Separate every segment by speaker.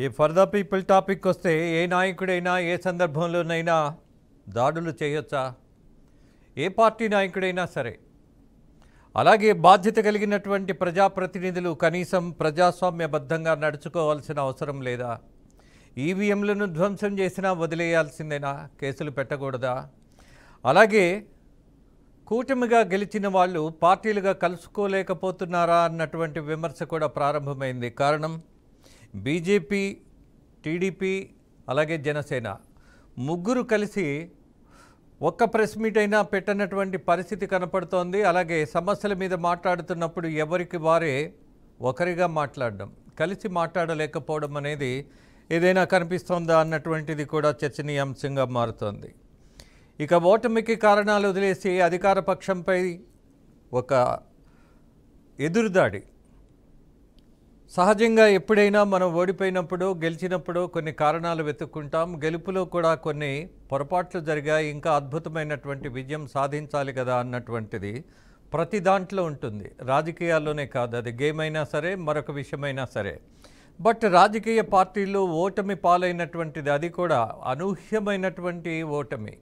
Speaker 1: ఈ for the people topic వస్తే ఏ నాయకుడైనా ఏ సందర్భంలోనైనా దాడులు చేయొచ్చా? ఏ పార్టీ నాయకుడైనా సరే. అలాగే బాధ్యత కలిగినటువంటి ప్రజాప్రతినిధులు కనీసం ప్రజాస్వామ్యబద్ధంగా నడుచుకోవాల్సిన అవసరం లేదా? ఈవీఎంలను ధ్వంసం చేసినా వదిలేయాల్సిందేనా? కేసులు పెట్టకూడదా? అలాగే కూటమిగా గెలిచిన వాళ్ళు పార్టీలుగా కలుసుకోలేకపోతున్నారా అన్నటువంటి విమర్శ కూడా ప్రారంభమైంది. కారణం బీజేపీ, టీడీపీ అలాగే జనసేన ముగ్గురు కలిసి ఒక్క ప్రెస్ మీట్ అయినా పెట్టనటువంటి పరిస్థితి కనపడుతోంది. అలాగే సమస్యల మీద మాట్లాడుతున్నప్పుడు ఎవరికి వారే ఒకరిగా మాట్లాడడం, కలిసి మాట్లాడలేకపోవడం అనేది ఏదైనా కనిపిస్తోందా అన్నటువంటిది కూడా చర్చనీయాంశంగా మారుతోంది. ఇక ఓటమికి కారణాలు వదిలేసి అధికార పక్షంపై ఒక ఎదురుదాడి. సహజంగా ఎప్పుడైనా మనం ఓడిపోయినప్పుడు, గెలిచినప్పుడు కొన్ని కారణాలు వెతుక్కుంటాం. గెలుపులో కూడా కొన్ని పొరపాట్లు జరిగాయి, ఇంకా అద్భుతమైనటువంటి విజయం సాధించాలి కదా అన్నటువంటిది ప్రతి దాంట్లో ఉంటుంది. రాజకీయాల్లోనే కాదు, అది గేమ్ అయినా సరే, మరొక విషయమైనా సరే. బట్ రాజకీయ పార్టీలు ఓటమి పాలైనటువంటిది, అది కూడా అనూహ్యమైనటువంటి ఓటమి.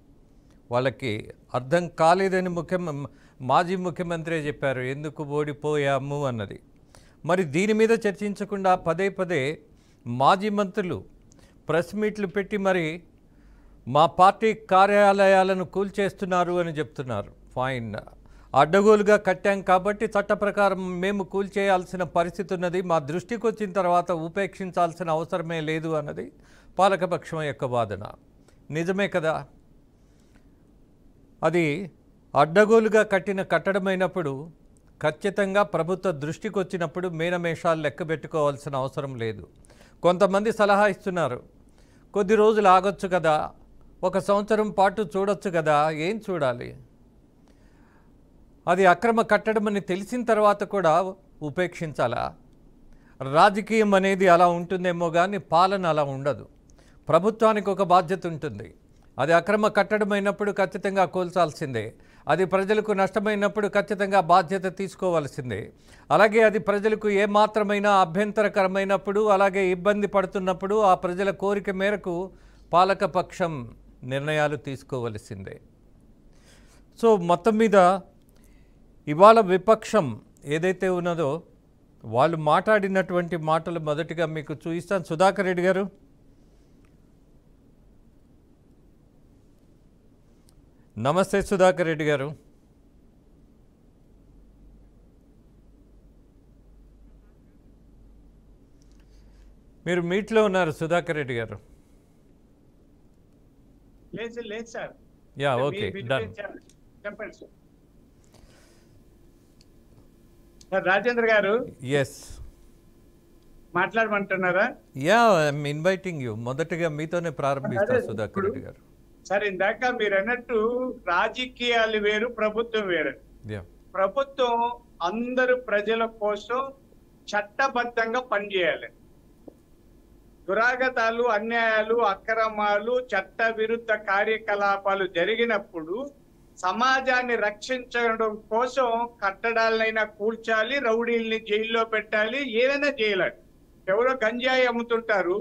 Speaker 1: వాళ్ళకి అర్థం కాలేదని మాజీ ముఖ్యమంత్రి చెప్పారు ఎందుకు ఓడిపోయాము అన్నది. మరి దీని మీద చర్చించకుండా పదే పదే మాజీ మంత్రులు ప్రెస్ మీట్లు పెట్టి మరి మా పార్టీ కార్యాలయాలను కూల్చేస్తున్నారు అని చెప్తున్నారు. ఫైన్, అడ్డగోలుగా కట్టాం కాబట్టి చట్ట ప్రకారం మేము కూల్చేయాల్సిన పరిస్థితి ఉన్నది, మా దృష్టికి వచ్చిన తర్వాత ఉపేక్షించాల్సిన అవసరమే లేదు అన్నది పాలకపక్షం యొక్క వాదన. నిజమే కదా? అది అడ్డగోలుగా కట్టిన కట్టడమైనప్పుడు ఖచ్చితంగా ప్రభుత్వ దృష్టికి వచ్చినప్పుడు మేనమేషాలు లెక్క పెట్టుకోవాల్సిన అవసరం లేదు. కొంతమంది సలహా ఇస్తున్నారు, కొద్ది రోజులు ఆగొచ్చు కదా, 1 సంవత్సరం పాటు చూడొచ్చు కదా. ఏం చూడాలి? అది అక్రమ కట్టడం అని తెలిసిన తర్వాత కూడా ఉపేక్షించాలా? రాజకీయం అనేది అలా ఉంటుందేమో కానీ పాలన అలా ఉండదు. ప్రభుత్వానికి ఒక బాధ్యత ఉంటుంది. అది అక్రమ కట్టడమైనప్పుడు ఖచ్చితంగా కూల్చాల్సిందే. అది ప్రజలకు నష్టమైనప్పుడు ఖచ్చితంగా బాధ్యత తీసుకోవాల్సిందే. అలాగే అది ప్రజలకు ఏమాత్రమైనా అభ్యంతరకరమైనప్పుడు, అలాగే ఇబ్బంది పడుతున్నప్పుడు ఆ ప్రజల కోరిక మేరకు పాలకపక్షం నిర్ణయాలు తీసుకోవలసిందే. సో మొత్తం మీద ఇవాళ విపక్షం ఏదైతే ఉన్నదో వాళ్ళు మాట్లాడినటువంటి మాటలు మొదటిగా మీకు చూపిస్తాను. సుధాకర్ రెడ్డి గారు, నమస్తే. సుధాకర్ రెడ్డి గారు, మీరు మీట్లో ఉన్నారు. సుధాకర్ రెడ్డి గారు,
Speaker 2: లేదు సార్.
Speaker 1: Yeah, okay, done.
Speaker 2: చెప్పండి సార్. రాజేంద్ర గారు,
Speaker 1: ఎస్,
Speaker 2: మాట్లాడమంటున్నారా?
Speaker 1: Yeah, I'm inviting you. మొదటిగా మీతోనే ప్రారంభిస్తారు సుధాకర్ రెడ్డి గారు.
Speaker 2: సరే, ఇందాక మీరు అన్నట్టు రాజకీయాలు వేరు, ప్రభుత్వం వేరు. ప్రభుత్వం అందరు ప్రజల కోసం చట్టబద్ధంగా పనిచేయాలి. దురాగతాలు, అన్యాయాలు, అక్రమాలు, చట్ట విరుద్ధ కార్యకలాపాలు జరిగినప్పుడు సమాజాన్ని రక్షించడం కోసం కట్టడాలనైనా కూల్చాలి, రౌడీల్ని జైల్లో పెట్టాలి, ఏదైనా చేయాలి. ఎవరో గంజాయి అమ్ముతుంటారు,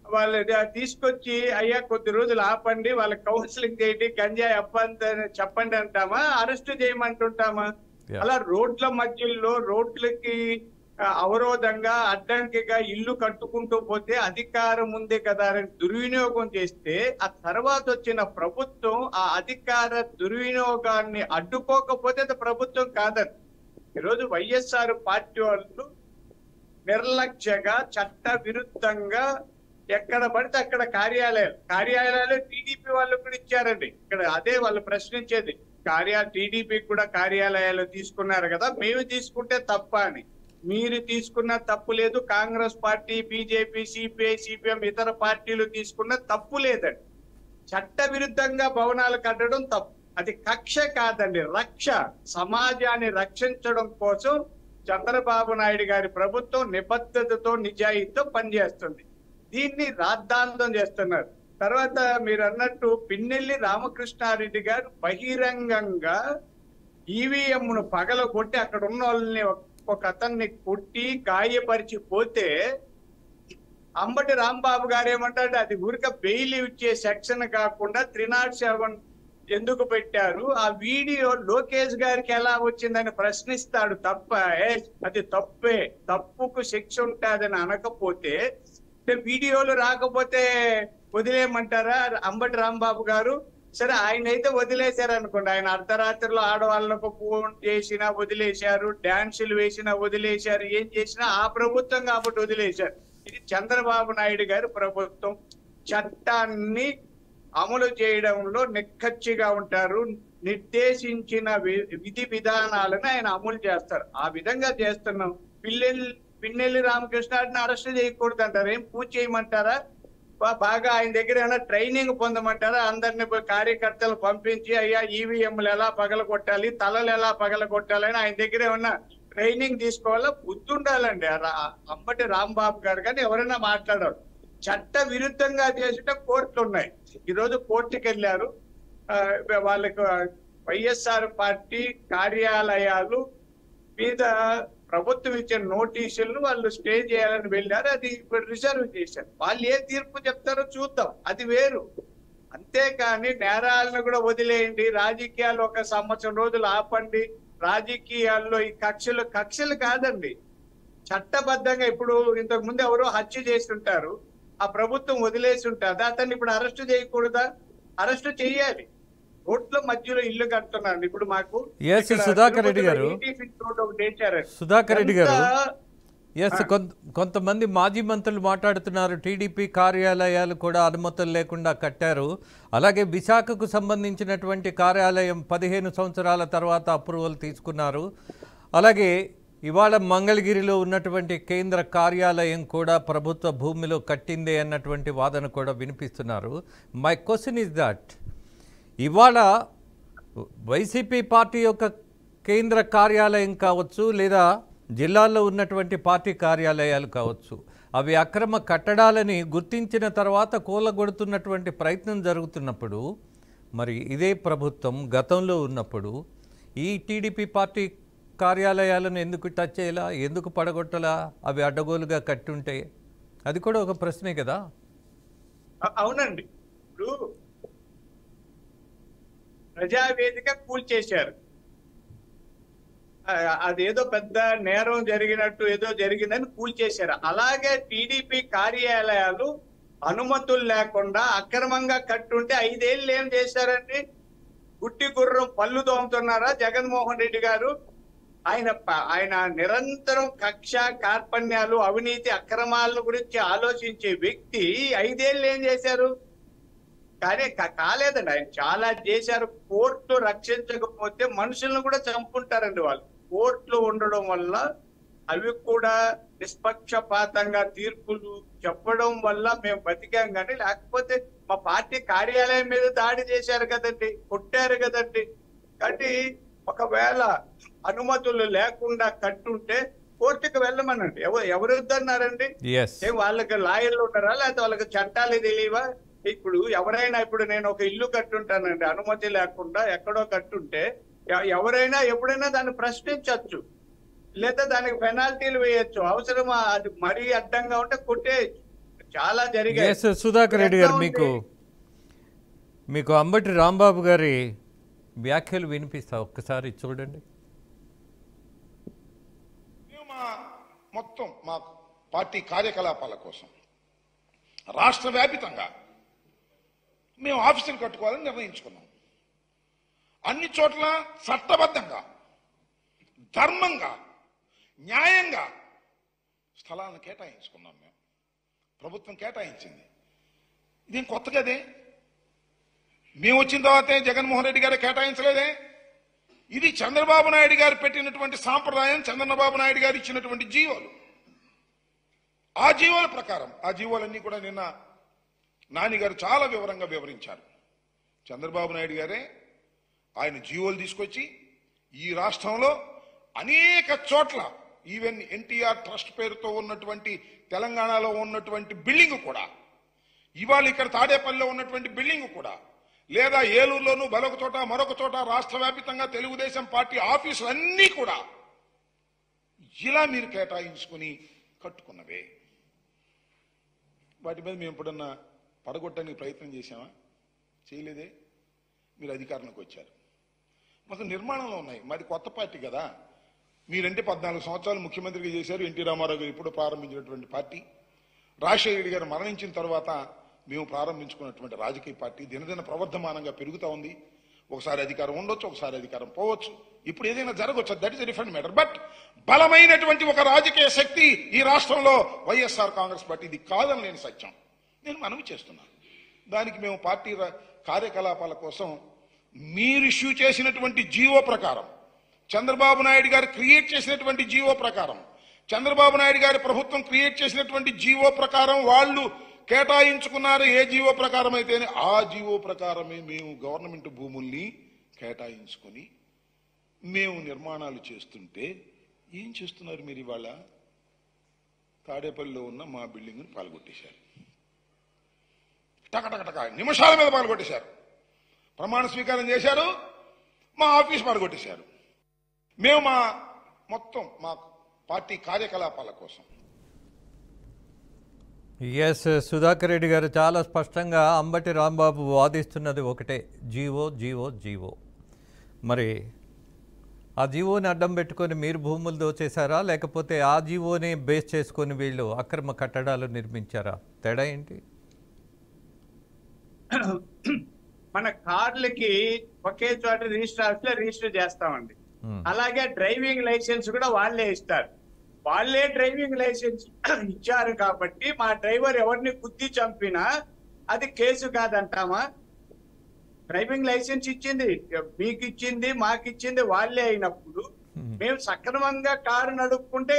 Speaker 2: వాళ్ళు తీసుకొచ్చి అయ్యా కొద్ది రోజులు ఆపండి, వాళ్ళకి కౌన్సిలింగ్ చేయండి, గంజాయి అబ్బంది చెప్పండి అంటామా? అరెస్ట్ చేయమంటుంటామా? అలా రోడ్ల మధ్యలో రోడ్లకి అవరోధంగా అడ్డంకిగా ఇల్లు కట్టుకుంటూ పోతే అధికారం ఉంది కదా అని దుర్వినియోగం చేస్తే ఆ తర్వాత వచ్చిన ప్రభుత్వం ఆ అధికార దుర్వినియోగాన్ని అడ్డుకోకపోతే అది ప్రభుత్వం కాదని. ఈరోజు వైఎస్ఆర్ పార్టీ వాళ్ళు నిర్లక్ష్యంగా చట్ట విరుద్ధంగా ఎక్కడ పడితే అక్కడ కార్యాలయాలు టీడీపీ వాళ్ళు కూడా ఇచ్చారండి. ఇక్కడ అదే వాళ్ళు ప్రశ్నించేది, టీడీపీ కూడా కార్యాలయాలు తీసుకున్నారు కదా, మేము తీసుకుంటే తప్ప అని. మీరు తీసుకున్న తప్పు లేదు, Congress party, BJP, CPI, CPM ఇతర పార్టీలు తీసుకున్న తప్పు లేదండి. చట్ట విరుద్ధంగా భవనాలు కట్టడం తప్పు, అది కక్ష కాదండి, రక్ష. సమాజాన్ని రక్షించడం కోసం చంద్రబాబు నాయుడు గారి ప్రభుత్వం నిబద్ధతతో నిజాయితీతో పనిచేస్తుంది. దీన్ని రాద్ధాంతం చేస్తున్నారు. తర్వాత మీరు అన్నట్టు పిన్నెల్లి రామకృష్ణారెడ్డి గారు బహిరంగంగా ఈవీఎంను పగలగొట్టి అక్కడ ఉన్న వాళ్ళని ఒక అతన్ని కొట్టి గాయపరిచి పోతే అంబటి రాంబాబు గారు ఏమంటారు, అది ఊరిక బెయిల్ ఇచ్చే సెక్షన్ కాకుండా 307 ఎందుకు పెట్టారు, ఆ వీడియో లోకేష్ గారికి ఎలా వచ్చిందని ప్రశ్నిస్తాడు తప్ప అది తప్పే, తప్పుకు శిక్ష ఉంటుందని అనకపోతే, వీడియోలు రాకపోతే వదిలేయమంటారా అంబటి రాంబాబు గారు? సరే ఆయన అయితే వదిలేశారు అనుకోండి, ఆయన అర్ధరాత్రిలో ఆడవాళ్ళకు ఫోన్ చేసినా వదిలేశారు, డాన్సులు వేసినా వదిలేశారు, ఏం చేసినా ఆ ప్రభుత్వం కాబట్టి వదిలేశారు. ఇది చంద్రబాబు నాయుడు గారి ప్రభుత్వం. చట్టాన్ని అమలు చేయడంలో నిక్కచ్చిగా ఉంటారు, నిర్దేశించిన విధి విధానాలను ఆయన అమలు చేస్తారు. ఆ విధంగా చేస్తున్నాం. పిన్నెల్లి రామకృష్ణారెడ్డిని అరెస్ట్ చేయకూడదు అంటారు, ఏం పూజ చేయమంటారా? బాగా ఆయన దగ్గర ఏమైనా ట్రైనింగ్ పొందమంటారా? అందరిని కార్యకర్తలు పంపించి అయ్యా ఈవీఎంలు ఎలా పగలగొట్టాలి, తలలు ఎలా పగలగొట్టాలి అని ఆయన దగ్గర ఏమన్నా ట్రైనింగ్ తీసుకోవాలా? బుద్ధి ఉండాలండి. అంబటి రాంబాబు గారు కానీ ఎవరైనా మాట్లాడారు. చట్ట విరుద్ధంగా చేసిన కోర్టులు ఉన్నాయి. ఈరోజు కోర్టుకి వెళ్ళారు, వాళ్ళకు వైఎస్ఆర్ పార్టీ కార్యాలయాలు మీద ప్రభుత్వం ఇచ్చిన నోటీసులను వాళ్ళు స్టే చేయాలని వెళ్ళారు, అది ఇప్పుడు రిజర్వ్ చేశారు. వాళ్ళు ఏ తీర్పు చెప్తారో చూద్దాం, అది వేరు. అంతేకాని నేరాలను కూడా వదిలేయండి, రాజకీయాలు 1 సంవత్సరం రోజులు ఆపండి, రాజకీయాల్లో ఈ కక్షలు కాదండి, చట్టబద్ధంగా. ఇప్పుడు ఇంతకు ముందు ఎవరో హత్య చేస్తుంటారు, ఆ ప్రభుత్వం వదిలేసి ఉంటుంది, అతన్ని ఇప్పుడు అరెస్ట్ చేయకూడదా? అరెస్ట్ చేయాలి. రోడ్ల మధ్యలో ఇల్లు కడుతున్నారు. ఇప్పుడు మాకు
Speaker 1: సుధాకర్ రెడ్డి గారు కొంతమంది మాజీ మంత్రులు మాట్లాడుతున్నారు, టీడీపీ కార్యాలయాలు కూడా అనుమతులు లేకుండా కట్టారు, అలాగే విశాఖకు సంబంధించినటువంటి కార్యాలయం 15 సంవత్సరాల తర్వాత అప్రూవల్ తీసుకున్నారు, అలాగే ఇవాళ మంగళగిరిలో ఉన్నటువంటి కేంద్ర కార్యాలయం కూడా ప్రభుత్వ భూమిలో కట్టిందే అన్నటువంటి వాదన కూడా వినిపిస్తున్నారు. మై క్వశ్చన్ ఇస్ దట్ ఇవాళ వైసీపీ పార్టీ యొక్క కేంద్ర కార్యాలయం కావచ్చు, లేదా జిల్లాల్లో ఉన్నటువంటి పార్టీ కార్యాలయాలు కావచ్చు, అవి అక్రమ కట్టడాలని గుర్తించిన తర్వాత కూలగొడుతున్నటువంటి ప్రయత్నం జరుగుతున్నప్పుడు, మరి ఇదే ప్రభుత్వం గతంలో ఉన్నప్పుడు ఈ టీడీపీ పార్టీ కార్యాలయాలను ఎందుకు టచ్ చేయాలా, ఎందుకు పడగొట్టలా? అవి అడ్డగోలుగా కట్టుంటే అది కూడా ఒక ప్రశ్నే కదా.
Speaker 2: అవునండి. ఇప్పుడు ప్రజావేదిక కూల్చేశారు, అదేదో పెద్ద నేరం జరిగినట్టు ఏదో జరిగిందని కూల్చేశారు. అలాగే టీడీపీ కార్యాలయాలు అనుమతులు లేకుండా అక్రమంగా కట్టుంటే 5 ఏళ్ళు ఏం చేశారండి? గుట్టి గుర్రం పళ్ళు తోముతున్నారా జగన్మోహన్ రెడ్డి గారు? ఆయన నిరంతరం కక్ష కార్పణ్యాలు, అవినీతి అక్రమాల గురించి ఆలోచించే వ్యక్తి 5 ఏళ్ళు ఏం చేశారు? కానీ కాలేదండి, ఆయన చాలా చేశారు. కోర్టు రక్షించకపోతే మనుషులను కూడా చంపుకుంటారండి వాళ్ళు. కోర్టులు ఉండడం వల్ల అవి కూడా నిష్పక్షపాతంగా తీర్పులు చెప్పడం వల్ల మేము బతికాం, కానీ లేకపోతే మా పార్టీ కార్యాలయం మీద దాడి చేశారు కదండి, కొట్టారు కదండి. కాబట్టి ఒకవేళ అనుమతులు లేకుండా కట్టుంటే కోర్టుకు వెళ్ళమనండి. ఎవరు వద్దన్నారండి? వాళ్ళకి లాయర్లు ఉన్నారా, లేకపోతే వాళ్ళకి చట్టాలు తెలియవా? ఇప్పుడు ఎవరైనా, ఇప్పుడు నేను ఒక ఇల్లు కట్టుంటానండి అనుమతి లేకుండా ఎక్కడో కట్టుంటే, ఎవరైనా ఎప్పుడైనా దాన్ని ప్రశ్నించవచ్చు, లేదా దానికి పెనాల్టీలు వేయచ్చు. అవసరమా? అది మరీ అడ్డంగా ఉంటే కొట్టేయచ్చు. చాలా జరిగాయి.
Speaker 1: సుధాకర్ రెడ్డి గారు, మీకు అంబటి రాంబాబు గారి వ్యాఖ్యలు వినిపిస్తా, ఒక్కసారి చూడండి.
Speaker 3: మొత్తం మా పార్టీ కార్యకలాపాల కోసం రాష్ట్ర వ్యాపితంగా మేము ఆఫీసులు కట్టుకోవాలని నిర్ణయించుకున్నాం. అన్ని చోట్ల చట్టబద్ధంగా, ధర్మంగా, న్యాయంగా స్థలాలను కేటాయించుకున్నాం. ప్రభుత్వం కేటాయించింది. ఇదేం కొత్త కదే, మేము వచ్చిన తర్వాతే జగన్మోహన్ రెడ్డి గారు కేటాయించలేదే. ఇది చంద్రబాబు నాయుడు గారు పెట్టినటువంటి సాంప్రదాయం, చంద్రబాబు నాయుడు గారు ఇచ్చినటువంటి జీవోలు. ఆ జీవోల ప్రకారం, ఆ జీవోలన్నీ కూడా నిన్న నాని గారు చాలా వివరంగా వివరించారు. చంద్రబాబు నాయుడు గారే ఆయన జీవోలు తీసుకొచ్చి ఈ రాష్ట్రంలో అనేక చోట్ల, ఈవెన్ ఎన్టీఆర్ ట్రస్ట్ పేరుతో ఉన్నటువంటి తెలంగాణలో ఉన్నటువంటి బిల్డింగ్ కూడా, ఇవాళ ఇక్కడ తాడేపల్లిలో ఉన్నటువంటి బిల్డింగ్ కూడా, లేదా ఏలూరులోనూ మరొక చోట రాష్ట్ర వ్యాప్తంగా తెలుగుదేశం పార్టీ ఆఫీసులన్నీ కూడా ఇలా మీరు కేటాయించుకుని కట్టుకున్నవే. వాటి మీద మేము ఎప్పుడన్నా పడగొట్టడానికి ప్రయత్నం చేశామా? చేయలేదే. మీరు అధికారంలోకి వచ్చారు, మొత్తం నిర్మాణంలో ఉన్నాయి. మాది కొత్త పార్టీ కదా. మీరంటే 14 సంవత్సరాలు ముఖ్యమంత్రిగా చేశారు. ఎన్టీ రామారావు గారు ఇప్పుడు ప్రారంభించినటువంటి పార్టీ, రాజశేఖర రెడ్డి గారు మరణించిన తర్వాత మేము ప్రారంభించుకున్నటువంటి రాజకీయ పార్టీ దినదిన ప్రవర్ధమానంగా పెరుగుతూ ఉంది. ఒకసారి అధికారం ఉండొచ్చు, ఒకసారి అధికారం పోవచ్చు, ఇప్పుడు ఏదైనా జరగవచ్చు. That is different matter. But బలమైనటువంటి ఒక రాజకీయ శక్తి ఈ రాష్ట్రంలో వైఎస్ఆర్ కాంగ్రెస్ పార్టీ. ఇది కాదని నేను సత్యం, నేను మనవి చేస్తున్నాను. దానికి మేము పార్టీ కార్యకలాపాల కోసం మీరు ఇష్యూ చేసినటువంటి జీవో ప్రకారం, చంద్రబాబు నాయుడు గారు క్రియేట్ చేసినటువంటి జీవో ప్రకారం, చంద్రబాబు నాయుడు గారి ప్రభుత్వం క్రియేట్ చేసినటువంటి జీవో ప్రకారం వాళ్ళు కేటాయించుకున్నారు. ఏ జీవో ప్రకారం అయితేనే ఆ జీవో ప్రకారమే మేము గవర్నమెంట్ భూముల్ని కేటాయించుకొని మేము నిర్మాణాలు చేస్తుంటే ఏం చేస్తున్నారు మీరు? ఇవాళ తాడేపల్లిలో ఉన్న మా బిల్డింగ్ని పాల్గొట్టేశారు. టకటకటక నిమిషాల మీద పాల్గొట్టేశారు. ప్రమాణ స్వీకారం చేశారు, మా ఆఫీస్ పాల్గొట్టేశారు. మేము మొత్తం మా పార్టీ కార్యకలాపాల కోసం.
Speaker 1: ఎస్, సుధాకర్ రెడ్డి గారు చాలా స్పష్టంగా అంబటి రాంబాబు వాదిస్తున్నది ఒకటే, జీవో జీవో జీవో. మరి ఆ జీవోని అడ్డం పెట్టుకొని మీరు భూములు దోచేశారా, లేకపోతే ఆ జీవోని బేస్ చేసుకొని వీళ్ళు అక్రమ కట్టడాలు నిర్మించారా? తేడా ఏంటి?
Speaker 2: మన కార్లకి ఒకే చోట రిజిస్టర్ చేస్తామండి. అలాగే డ్రైవింగ్ లైసెన్స్ కూడా వాళ్ళే ఇస్తారు. వాళ్ళే డ్రైవింగ్ లైసెన్స్ ఇచ్చారు కాబట్టి మా డ్రైవర్ ఎవరిని గుద్ది చంపినా అది కేసు కాదంటామా? డ్రైవింగ్ లైసెన్స్ ఇచ్చింది మీకు ఇచ్చింది మాకు ఇచ్చింది వాళ్ళే అయినప్పుడు మేము సక్రమంగా కారు నడుపుకుంటే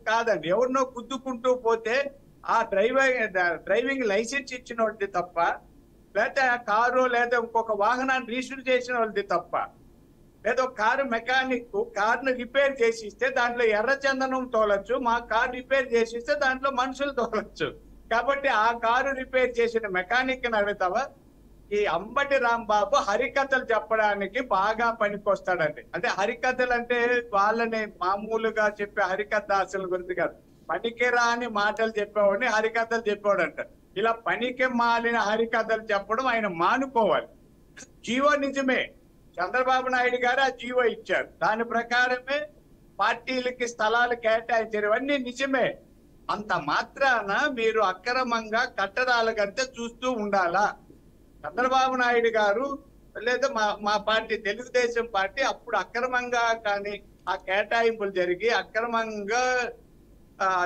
Speaker 2: కాదండి. ఎవరినో గుద్దుకుంటూ పోతే ఆ డ్రైవింగ్ లైసెన్స్ ఇచ్చిన వాళ్ళది తప్ప, లేకపోతే ఆ కారు లేదా ఇంకొక వాహనాన్ని రిజిస్టర్ చేసిన వాళ్ళది తప్ప, లేదా కారు మెకానిక్ కార్ను రిపేర్ చేసి ఇస్తే దాంట్లో ఎర్రచందనం తోలొచ్చు, మా కారు రిపేర్ చేసి ఇస్తే దాంట్లో మనుషులు తోలొచ్చు. కాబట్టి ఆ కారు రిపేర్ చేసిన మెకానిక్ ని అడుగుతావా? ఈ అంబటి రాంబాబు హరికథలు చెప్పడానికి బాగా పనికొస్తాడండి. అంటే హరికథలు అంటే వాళ్ళని మామూలుగా చెప్పే హరికథ అసలు గురించి కాదు, పనికి రాని మాటలు చెప్పేవాడిని హరికథలు చెప్పేవాడంట. ఇలా పనికి మాలిన హరికథలు చెప్పడం ఆయన మానుకోవాలి. జీవో నిజమే, చంద్రబాబు నాయుడు గారు ఆ జీవో ఇచ్చారు, దాని ప్రకారమే పార్టీలకి స్థలాలు కేటాయించారు, ఇవన్నీ నిజమే. అంత మాత్రాన మీరు అక్రమంగా కట్టడాల కంటే చూస్తూ ఉండాలా? చంద్రబాబు నాయుడు గారు లేదా మా పార్టీ తెలుగుదేశం పార్టీ అప్పుడు అక్రమంగా కానీ ఆ కేటాయింపులు జరిగి అక్రమంగా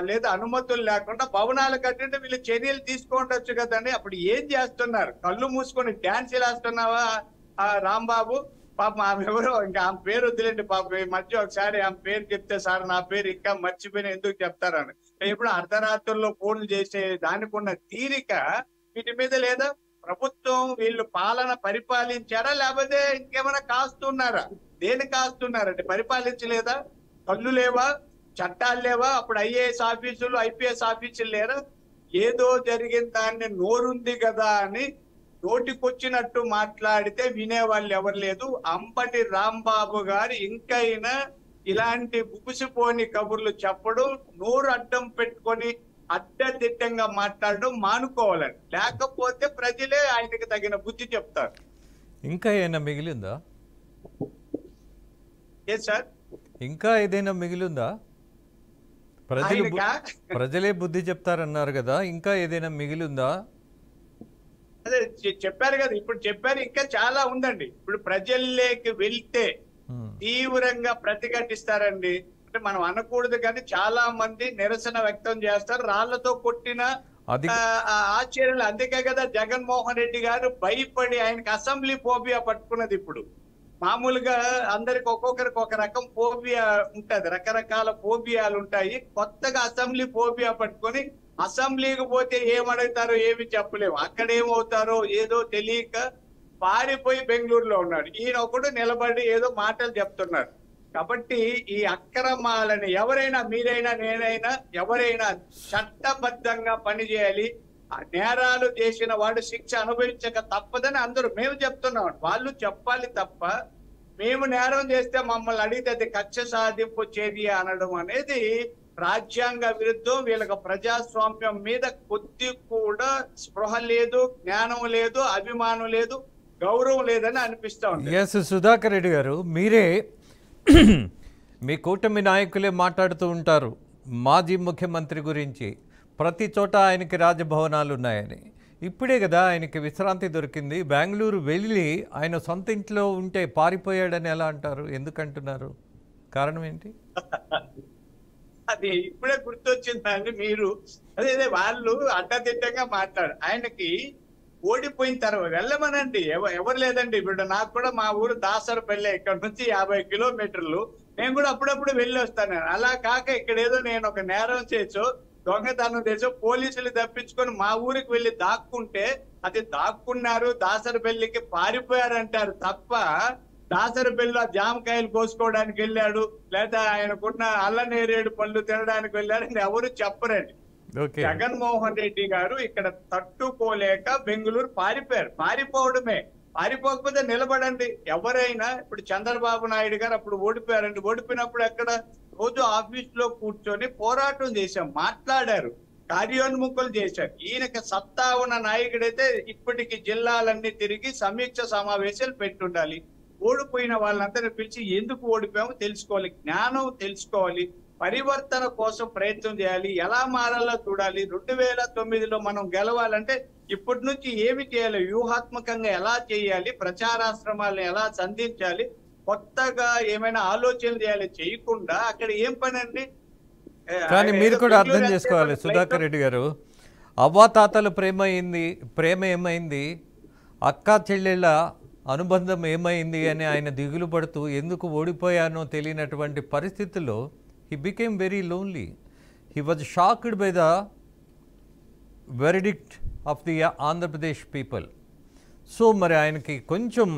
Speaker 2: లేదా అనుమతులు లేకుండా భవనాలు కట్టింటే వీళ్ళు చర్యలు తీసుకోవచ్చు కదండి. అప్పుడు ఏం చేస్తున్నారు? కళ్ళు మూసుకొని డ్యాన్స్ వేస్తున్నావా రాంబాబు? పాప ఆమె ఎవరో, ఇంకా ఆమె పేరు వద్దులేండి పాప. ఈ మధ్య ఒకసారి ఆమె పేరు చెప్తే సార్ నా పేరు ఇంకా మర్చిపోయిన ఎందుకు చెప్తారని, ఇప్పుడు అర్ధరాత్రుల్లో ఫోన్లు చేసే దానికి ఉన్న తీరిక వీటి మీద లేదా? ప్రభుత్వం వీళ్ళు పాలన పరిపాలించారా లేకపోతే ఇంకేమైనా కాస్తున్నారా? దేని కాస్తున్నారంటే పరిపాలించలేదా? కళ్ళు లేవా? చట్టాలు లేవా? అప్పుడు ఐఏఎస్ ఆఫీసులు ఐపీఎస్ ఆఫీసులు లేరా? ఏదో జరిగిన దాన్ని నోరుంది కదా అని నోటికొచ్చినట్టు మాట్లాడితే వినేవాళ్ళు ఎవరు లేదు. అంబటి రాంబాబు గారు ఇంకైనా ఇలాంటి బుగుసిపోని కబుర్లు చెప్పడం, నోరు అడ్డం పెట్టుకొని అడ్డదిడ్డంగా మాట్లాడడం మానుకోవాలండి. లేకపోతే ప్రజలే ఆయనకి తగిన బుద్ధి చెప్తారు.
Speaker 1: ఇంకా ఏమైనా మిగిలిందా?
Speaker 2: ఏ సార్,
Speaker 1: ఇంకా ఏదైనా మిగిలిందా? ప్రజలే బుద్ధి చెప్తారన్నారు కదా, ఇంకా ఏదైనా మిగిలిందా?
Speaker 2: అదే చెప్పారు కదా, ఇప్పుడు చెప్పారు, ఇంకా చాలా ఉందండి. ఇప్పుడు ప్రజల్లోకి వెళ్తే తీవ్రంగా ప్రతిఘటిస్తారండి. అంటే మనం అనకూడదు కానీ చాలా మంది నిరసన వ్యక్తం చేస్తారు, రాళ్లతో కొట్టిన ఆశ్చర్యాలు. అందుకే కదా జగన్మోహన్ రెడ్డి గారు భయపడి, ఆయనకి అసెంబ్లీ ఫోబియా పట్టుకున్నది. ఇప్పుడు మామూలుగా అందరికి ఒక్కొక్కరికి ఒక రకం ఫోబియా ఉంటది, రకరకాల ఫోబియాలు ఉంటాయి. కొత్తగా అసెంబ్లీ ఫోబియా పట్టుకొని అసెంబ్లీకి పోతే ఏమడుగుతారో ఏమి చెప్పలేము, అక్కడ ఏమవుతారో ఏదో తెలియక పారిపోయి బెంగళూరులో ఉన్నాడు. ఈయన ఒకడు నిలబడి ఏదో మాటలు చెప్తున్నారు. కాబట్టి ఈ అక్రమాలని ఎవరైనా, మీరైనా నేనైనా ఎవరైనా చట్టబద్ధంగా పనిచేయాలి. నేరాలు చేసిన వాడు శిక్ష అనుభవించక తప్పదని అందరూ మేము చెప్తున్నాం. వాళ్ళు చెప్పాలి తప్ప మేము నేరం చేస్తే మమ్మల్ని అడిగితే అది కక్ష సాధింపు చర్య అనడం అనేది రాజ్యాంగ విరుద్ధం. వీళ్ళకి ప్రజాస్వామ్యం మీద కొద్ది కూడా స్పృహ లేదు, జ్ఞానం లేదు, అభిమానం లేదు, గౌరవం లేదని అనిపిస్తా ఉంది.
Speaker 1: ఎస్ సుధాకర్ రెడ్డి గారు, మీరే మీ కూటమి నాయకులే మాట్లాడుతూ ఉంటారు మాజీ ముఖ్యమంత్రి గురించి, ప్రతి చోట ఆయనకి రాజభవనాలు ఉన్నాయని. ఇప్పుడే కదా ఆయనకి విశ్రాంతి దొరికింది. బెంగళూరు వెళ్ళి ఆయన సొంత ఇంట్లో ఉంటే పారిపోయాడని ఎలా అంటారు? ఎందుకంటున్నారు? కారణం ఏంటి?
Speaker 2: అది ఇప్పుడే గుర్తొచ్చిందండి. మీరు అదే వాళ్ళు అడ్డదిడ్డంగా మాట్లాడు. ఆయనకి ఓడిపోయిన తర్వాత వెళ్ళమనండి, ఎవరు లేదండి. ఇప్పుడు నాకు కూడా మా ఊరు దాసరపల్లి, ఇక్కడ నుంచి 50 కిలోమీటర్లు. నేను కూడా అప్పుడప్పుడు వెళ్ళి వస్తాను. అలా కాక ఇక్కడ ఏదో నేను ఒక నేరం చేసో దొంగతనం చేసో పోలీసులు తప్పించుకొని మా ఊరికి వెళ్ళి దాక్కుంటే అది దాక్కున్నారు, దాసరపల్లికి పారిపోయారంటారు తప్ప దాసరపల్లిలో జామకాయలు కోసుకోవడానికి వెళ్ళాడు, లేదా ఆయనకున్న అల్లనేరేడు పళ్ళు తినడానికి వెళ్ళాడు ఎవరు చెప్పరండి. జగన్మోహన్ రెడ్డి గారు ఇక్కడ తట్టుకోలేక బెంగళూరు పారిపోయారు. పారిపోవడమే, పారిపోకపోతే నిలబడండి. ఎవరైనా ఇప్పుడు చంద్రబాబు నాయుడు గారు అప్పుడు ఓడిపోయారండి. ఓడిపోయినప్పుడు ఎక్కడ రోజు ఆఫీస్ లో కూర్చొని పోరాటం చేశాం, మాట్లాడారు, కార్యోన్ముఖులు చేశారు. ఈయనకి సత్తా ఉన్న నాయకుడైతే ఇప్పటికి జిల్లాలన్నీ తిరిగి సమీక్ష సమావేశాలు పెట్టుండాలి. ఓడిపోయిన వాళ్ళందరినీ పిలిచి ఎందుకు ఓడిపోయామో తెలుసుకోవాలి, జ్ఞానం తెలుసుకోవాలి, పరివర్తన కోసం ప్రయత్నం చేయాలి, ఎలా మారాలో చూడాలి. 2009లో మనం గెలవాలంటే ఇప్పటి నుంచి ఏమి చేయాలి, వ్యూహాత్మకంగా ఎలా చేయాలి, ప్రచారాశ్రమాలను ఎలా సంధించాలి, కొత్తగా ఏమైనా ఆలోచనలు చేయాలి. చేయకుండా అక్కడ ఏం పని అండి?
Speaker 1: కానీ మీరు కూడా అర్థం చేసుకోవాలి సుధాకర్ రెడ్డి గారు, అవ్వాతాతల ప్రేమ ఏమైంది, అక్కా చెల్లెళ్ళ అనుబంధం ఏమైంది అని ఆయన దిగులు పడుతూ ఎందుకు ఓడిపోయానో తెలియనటువంటి పరిస్థితుల్లో he became very lonely. He was shocked by the verdict of the Andhra Pradesh people. So మరి ఆయనకి కొంచెం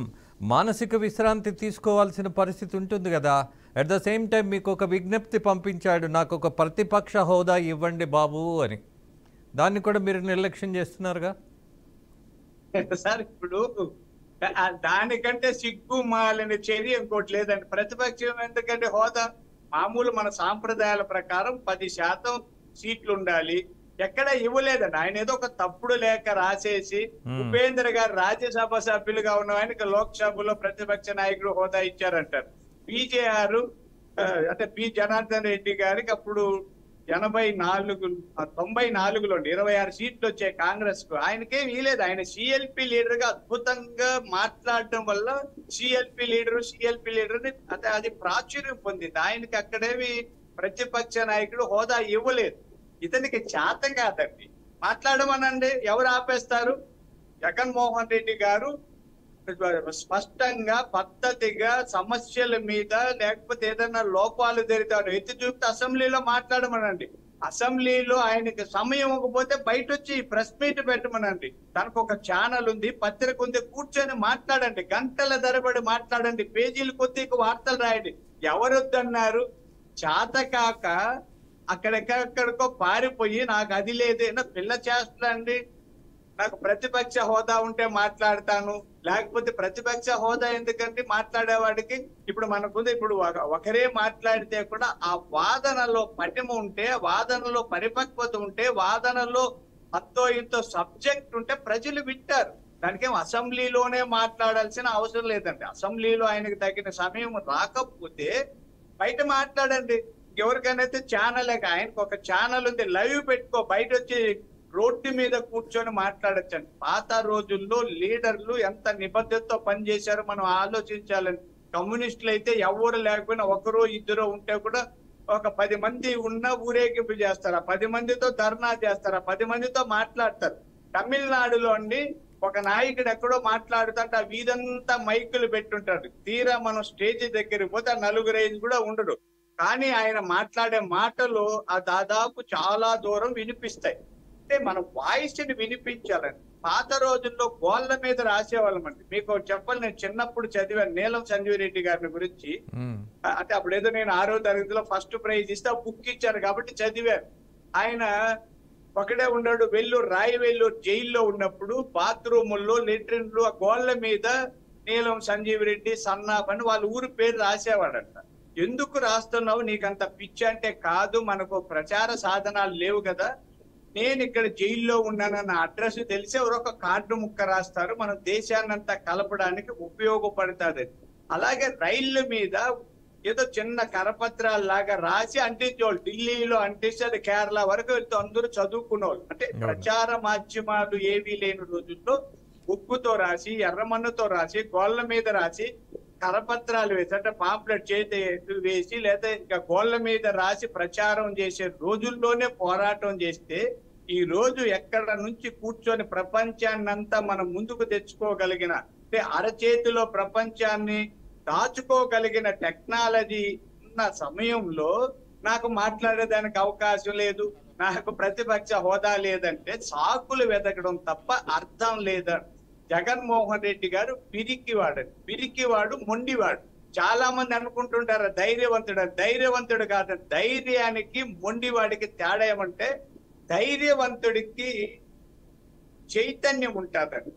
Speaker 1: మానసిక విశ్రాంతి తీసుకోవాల్సిన పరిస్థితి ఉంటుంది కదా. అట్ ద సేమ్ టైం మీకు ఒక విజ్ఞప్తి పంపించాడు, నాకు ఒక ప్రతిపక్ష హోదా ఇవ్వండి బాబు అని. దాన్ని కూడా మీరు నిర్లక్ష్యం చేస్తున్నారుగా
Speaker 2: సార్. ఇప్పుడు దానికంటే సిగ్గు మాలిన చర్య ఇంకోటి లేదండి. ప్రతిపక్షం ఎందుకంటే హోదా మామూలు మన సాంప్రదాయాల ప్రకారం 10% సీట్లు ఉండాలి. ఎక్కడ ఇవ్వలేదండి. ఆయన ఏదో ఒక తప్పుడు లేఖ రాసేసి ఉపేంద్ర గారు రాజ్యసభ సభ్యులుగా ఉన్న ఆయనకి లోక్సభలో ప్రతిపక్ష నాయకుడు హోదా ఇచ్చారంటారు. పీజేఆర్ అంటే పి జనార్దన్ రెడ్డి గారికి అప్పుడు 94లో 26 సీట్లు వచ్చాయి కాంగ్రెస్ కు. ఆయనకేం ఇవ్వలేదు. ఆయన సిఎల్పి లీడర్ గా అద్భుతంగా మాట్లాడడం వల్ల సిఎల్పి లీడర్ అంటే అది ప్రాచుర్యం పొందింది. ఆయనకి అక్కడేమి ప్రతిపక్ష నాయకుడు హోదా ఇవ్వలేదు. ఇతనికి చేత కాదండి మాట్లాడమనండి, ఎవరు ఆపేస్తారు? జగన్మోహన్ రెడ్డి గారు స్పష్టంగా పద్ధతిగా సమస్యల మీద లేకపోతే ఏదైనా లోపాలు జరిగితే ఎత్తి చూపితే అసెంబ్లీలో మాట్లాడమనండి. అసెంబ్లీలో ఆయనకి సమయం ఇవ్వకపోతే బయట వచ్చి ప్రెస్ మీట్ పెట్టమనండి. తనకు ఒక ఛానల్ ఉంది, పత్రిక ఉంది, కూర్చొని మాట్లాడండి, గంటల తరబడి మాట్లాడండి, పేజీలు కొద్దిగా వార్తలు రాయండి. ఎవరొద్దన్నారు? చేతకాక అక్కడెక్కడికో పారిపోయి నాకు అది లేదేనా పిల్ల చేస్తాండి, నాకు ప్రతిపక్ష హోదా ఉంటే మాట్లాడతాను, లేకపోతే ప్రతిపక్ష హోదా ఎందుకంటే మాట్లాడేవాడికి ఇప్పుడు మనకుంది. ఇప్పుడు ఒకరే మాట్లాడితే కూడా ఆ వాదనలో పటిమ ఉంటే, వాదనలో పరిపక్వత ఉంటే, వాదనలో అంతో ఇంతో సబ్జెక్ట్ ఉంటే ప్రజలు వింటారు. దానికేం అసెంబ్లీలోనే మాట్లాడాల్సిన అవసరం లేదండి. అసెంబ్లీలో ఆయనకు తగిన సమయం రాకపోతే బయట మాట్లాడండి. ఎవరికైనా ఛానల్, ఆయనకు ఒక ఛానల్ ఉంది, లైవ్ పెట్టుకో, బయట వచ్చి రోడ్డు మీద కూర్చొని మాట్లాడచ్చండి. పాత రోజుల్లో లీడర్లు ఎంత నిబద్ధతతో పనిచేశారో మనం ఆలోచించాలని. కమ్యూనిస్టులు అయితే ఎవరు లేకపోయినా ఒకరో ఇద్దరు ఉంటే కూడా ఒక 10 మంది ఉన్న ఊరేగింపు చేస్తారు, 10 మందితో ధర్నా చేస్తారు, 10 మందితో మాట్లాడతారు. తమిళనాడులో అండి ఒక నాయకుడు ఎక్కడో మాట్లాడుతుంటే ఆ వీధంతా మైకులు పెట్టుంటారు. తీరా మనం స్టేజ్ దగ్గరికి పోతే ఆ 4-5 కూడా ఉండడు. కానీ ఆయన మాట్లాడే మాటలు ఆ దాదాపు చాలా దూరం వినిపిస్తాయి. అంటే మన వాయిస్ ని వినిపించాలండి. పాత రోజుల్లో గోళ్ల మీద రాసేవాళ్ళం అండి. మీకు చెప్పాలి, నేను చిన్నప్పుడు చదివాను నీలం సంజీవ్ రెడ్డి గారిని గురించి. అంటే అప్పుడు ఏదో నేను 6వ తరగతిలో ఫస్ట్ ప్రైజ్ ఇస్తే బుక్ ఇచ్చారు కాబట్టి చదివాను. ఆయన ఒకడే ఉన్నాడు. రాయి వెల్లూరు జైల్లో ఉన్నప్పుడు బాత్రూముల్లో, లెట్రిన్లు, ఆ గోళ్ల మీద నీలం సంజీవ్ రెడ్డి, సన్నాఫ్ అని వాళ్ళ ఊరి పేరు రాసేవాడంట. ఎందుకు రాస్తున్నావు, నీకంత పిచ్చి అంటే కాదు, మనకు ప్రచార సాధనాలు లేవు కదా, నేను ఇక్కడ జైల్లో ఉన్నానన్న అడ్రస్ తెలిసి ఎవరొక కార్డు ముక్క రాస్తారు, మనం దేశాన్నంతా కలపడానికి ఉపయోగపడుతుంది. అలాగే రైళ్ల మీద ఏదో చిన్న కరపత్రాలు లాగా రాసి అంటించేవాళ్ళు, ఢిల్లీలో అంటిస్తే అది కేరళ వరకు వెళ్తే అందరూ చదువుకునేవాళ్ళు. అంటే ప్రచార మాధ్యమాలు ఏవీ లేని రోజుల్లో ఉప్పుతో రాసి, ఎర్రమన్నుతో రాసి, గోళ్ల మీద రాసి, కరపత్రాలు వేసి, అంటే పాంప్లెట్ చేతి వేసి, లేదా ఇంకా గోళ్ల మీద రాసి ప్రచారం చేసే రోజుల్లోనే పోరాటం చేస్తే ఈ రోజు ఎక్కడ నుంచి కూర్చొని ప్రపంచాన్నంతా మనం ముందుకు తెచ్చుకోగలిగిన, అంటే అరచేతిలో ప్రపంచాన్ని దాచుకోగలిగిన టెక్నాలజీ ఉన్న సమయంలో నాకు మాట్లాడేదానికి అవకాశం లేదు, నాకు ప్రతిపక్ష హోదా లేదంటే సాకులు వెతకడం తప్ప అర్థం లేదని. జగన్మోహన్ రెడ్డి గారు పిరికివాడు, మొండివాడు. చాలా మంది అనుకుంటుంటారు ధైర్యవంతుడు కాదు. ధైర్యానికి మొండివాడికి తేడా ఏమంటే, ధైర్యవంతుడికి చైతన్యం ఉంటుందని,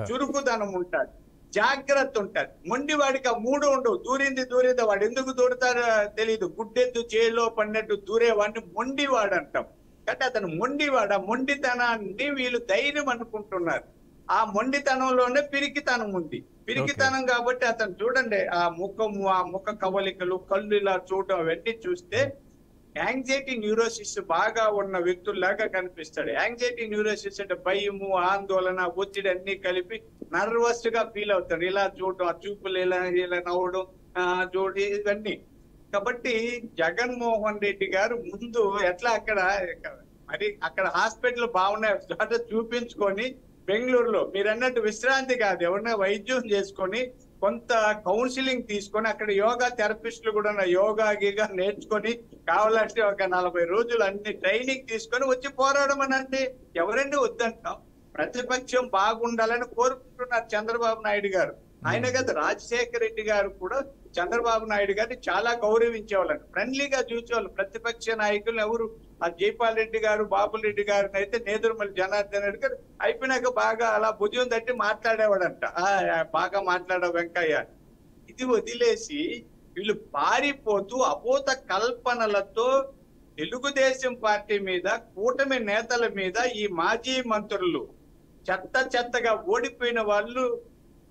Speaker 2: చురుకుదనం ఉంటుంది, జాగ్రత్త ఉంటది. మొండివాడికి ఆ మూడు ఉండవు. దూరింది వాడు ఎందుకు దూరుతారో తెలియదు. గుడ్డెద్దు చేలో పడినట్టు దూరేవాడిని మొండివాడు అంటాం. అంటే అతను మొండివాడు. ఆ మొండితనాన్ని వీళ్ళు ధైర్యం అనుకుంటున్నారు. ఆ మొండితనంలోనే పిరికితనం ఉంది. పిరికితనం కాబట్టి అతను చూడండి, ఆ ముఖ కవలికలు, కళ్ళు ఇలా చూడటం, అవన్నీ చూస్తే యాంగ్జైటీ న్యూరోసిస్ బాగా ఉన్న వ్యక్తుల్లాగా కనిపిస్తాడు. యాంగ్జైటీ న్యూరోసిస్ అంటే భయము, ఆందోళన, ఒత్తిడి అన్ని కలిపి నర్వస్ గా ఫీల్ అవుతాడు. ఇలా చూడటం, ఆ చూపులు ఇలా నవ్వడం, చూడు, ఇవన్నీ. కాబట్టి జగన్మోహన్ రెడ్డి గారు ముందు ఎట్లా మరి అక్కడ హాస్పిటల్ బాగున్నాయి చూపించుకొని, బెంగళూరులో మీరు అన్నట్టు విశ్రాంతి కాదు, ఎవరైనా వైద్యం చేసుకొని కొంత కౌన్సిలింగ్ తీసుకొని, అక్కడ యోగా థెరపిస్టులు కూడా యోగా గీగా నేర్చుకొని, కావాలంటే ఒక 40 రోజులు అన్ని ట్రైనింగ్ తీసుకొని వచ్చి పోరాడమనండి. ఎవరండి వద్దంటాం? ప్రతిపక్షం బాగుండాలని కోరుకుంటున్నారు చంద్రబాబు నాయుడు గారు. ఆయన కదా రాజశేఖర రెడ్డి గారు కూడా చంద్రబాబు నాయుడు గారిని చాలా గౌరవించేవాళ్ళండి, ఫ్రెండ్లీగా చూసేవాళ్ళు. ప్రతిపక్ష నాయకులు ఎవరు, ఆ జైపాల్ రెడ్డి గారు, బాబుల్ రెడ్డి గారిని అయితే నేదురుమల్లి జనార్దన్ రెడ్డి గారు అయిపోయినాక బాగా అలా భుజం తట్టి మాట్లాడేవాడంట, బాగా మాట్లాడే వెంకయ్య. ఇది వదిలేసి వీళ్ళు పారిపోతూ అపోత కల్పనలతో తెలుగుదేశం పార్టీ మీద, కూటమి నేతల మీద ఈ మాజీ మంత్రులు చెత్తగా ఓడిపోయిన వాళ్ళు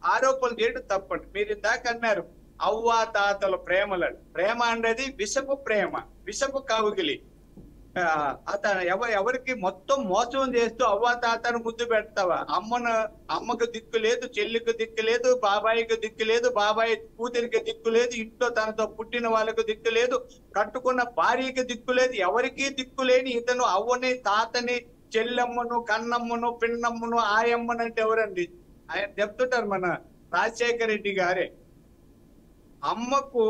Speaker 2: ఆరోపణలు చేయడం తప్పండి. మీరు ఇందాక అన్నారు అవ్వా తాతల ప్రేమలని. ప్రేమ అనేది విషపు కవుగిలి. అతను ఎవరికి మొత్తం మోసం చేస్తూ అవ్వా తాతను ముద్దు పెడతావా? అమ్మకు దిక్కు లేదు, చెల్లికి దిక్కు లేదు, బాబాయికి దిక్కు లేదు, బాబాయి కూతురికి దిక్కు లేదు, ఇంట్లో తనతో పుట్టిన వాళ్ళకు దిక్కు లేదు, కట్టుకున్న భార్యకి దిక్కు లేదు, ఎవరికీ దిక్కు లేని ఇతను అవ్వని, తాతని, చెల్లెమ్మను, కన్నమ్మను, పిన్నమ్మను, ఆయమ్మను అంటే ఎవరండి? ఆయన చెప్తుంటారు మన రాజశేఖర రెడ్డి గారే, అమ్మకు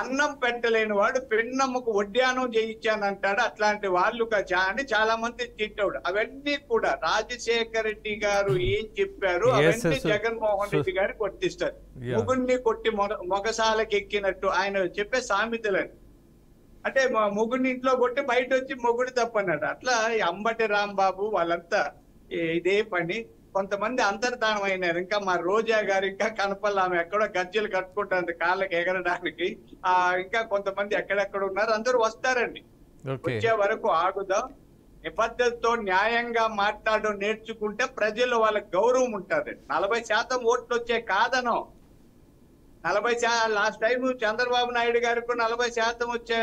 Speaker 2: అన్నం పెట్టలేని వాడు పెన్నమ్మకు వడ్డానం చేయించానంటాడు. అట్లాంటి వాళ్ళు అని చాలా మంది తిట్టాడు. అవన్నీ కూడా రాజశేఖర రెడ్డి గారు ఏం చెప్పారు అవన్నీ జగన్మోహన్ రెడ్డి గారు కొట్టిస్తారు. ముగుడిని కొట్టి మొగసాలకి ఎక్కినట్టు ఆయన చెప్పే సామెతలని. అంటే మా ముగుడిని ఇంట్లో కొట్టి బయట వచ్చి మొగుడు తప్పన్నాడు. అట్లా అంబటి రాంబాబు వాళ్ళంతా ఇదే పని. కొంతమంది అంతర్ధానం అయినారు. ఇంకా మా రోజా గారు ఇంకా కనపల్లి, ఆమె ఎక్కడో గజ్జలు కట్టుకుంటుంది కాళ్ళకి ఎగరడానికి. ఇంకా కొంతమంది ఎక్కడెక్కడ ఉన్నారు, అందరూ వస్తారండి. వచ్చే వరకు ఆగుదాం. నిబద్ధతతో న్యాయంగా మాట్లాడడం నేర్చుకుంటే ప్రజలు వాళ్ళకి గౌరవం ఉంటుంది. 40% ఓట్లు వచ్చే కాదనో, 40% లాస్ట్ టైం చంద్రబాబు నాయుడు గారికి 40% వచ్చే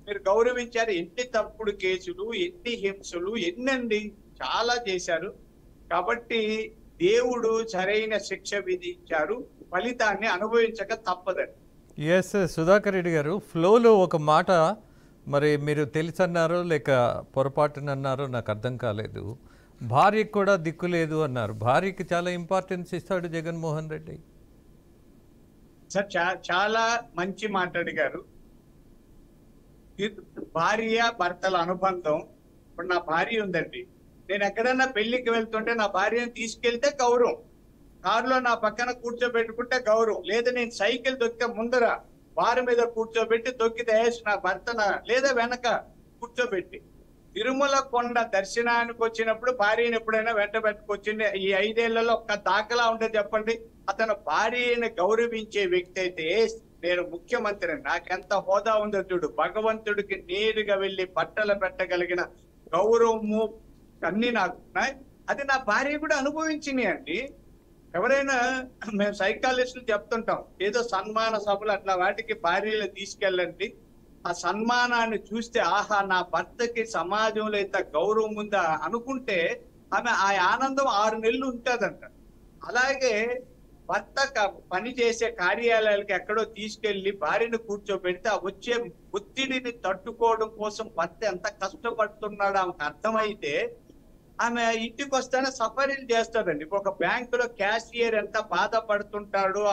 Speaker 2: మీరు గౌరవించారు. ఎన్ని తప్పుడు కేసులు, ఎన్ని హింసలు, ఎన్నండి చాలా చేశారు. కాబట్టి దేవుడు సరైన శిక్ష విధించారు, ఫలితాన్ని అనుభవించక తప్పదండి.
Speaker 1: ఎస్ సుధాకర్ రెడ్డి గారు, ఫ్లోలో ఒక మాట మరి మీరు తెలుసన్నారో లేక పొరపాటునన్నారో నాకు అర్థం కాలేదు. భార్యకు కూడా దిక్కు లేదు అన్నారు. భార్యకి చాలా ఇంపార్టెన్స్ ఇస్తాడు జగన్మోహన్ రెడ్డి.
Speaker 2: సార్ చాలా మంచి మాట అడిగారు. భార్య భర్తల అనుబంధం. ఇప్పుడు నా భార్య ఉందండి, నేను ఎక్కడన్నా పెళ్లికి వెళ్తుంటే నా భార్యను తీసుకెళ్తే గౌరవం, కారులో నా పక్కన కూర్చోబెట్టుకుంటే గౌరవం, లేదా నేను సైకిల్ దొక్కితే ముందర వారి మీద కూర్చోబెట్టి తొక్కితే నా భర్తన, లేదా వెనక కూర్చోబెట్టి. తిరుమల కొండ దర్శనానికి వచ్చినప్పుడు భార్యను ఎప్పుడైనా వెంట పెట్టుకొచ్చింది? ఈ 5 ఏళ్లలో ఒక్క దాఖలా ఉంటే చెప్పండి. అతను భార్యను గౌరవించే వ్యక్తి అయితే నేను ముఖ్యమంత్రి, నాకెంత హోదా ఉందో చూడు, భగవంతుడికి నేరుగా వెళ్ళి బట్టలు పెట్టగలిగిన గౌరవము అన్ని నాకు ఉన్నాయి. అది నా భార్య కూడా అనుభవించినాయి అండి. ఎవరైనా మేము సైకాలజిస్టులు చెప్తుంటాం, ఏదో సన్మాన సభలు అట్లా వాటికి భార్యలు తీసుకెళ్ళండి, ఆ సన్మానాన్ని చూస్తే ఆహా నా భర్తకి సమాజంలో ఇంత గౌరవం ఉందా అనుకుంటే ఆమె ఆ ఆనందం 6 నెలలు ఉంటుందంట. అలాగే భర్త పని చేసే కార్యాలయాలకి ఎక్కడో తీసుకెళ్లి భార్యను కూర్చోబెడితే ఆ వచ్చే ఒత్తిడిని తట్టుకోవడం కోసం భర్త ఎంత కష్టపడుతున్నాడో ఆమెకు అర్థమైతే ఆమె ఇంటికి వస్తానే సఫరీలు చేస్తాడండి. ఒక బ్యాంకులో క్యాషియర్ ఎంత బాధపడుతుంటాడో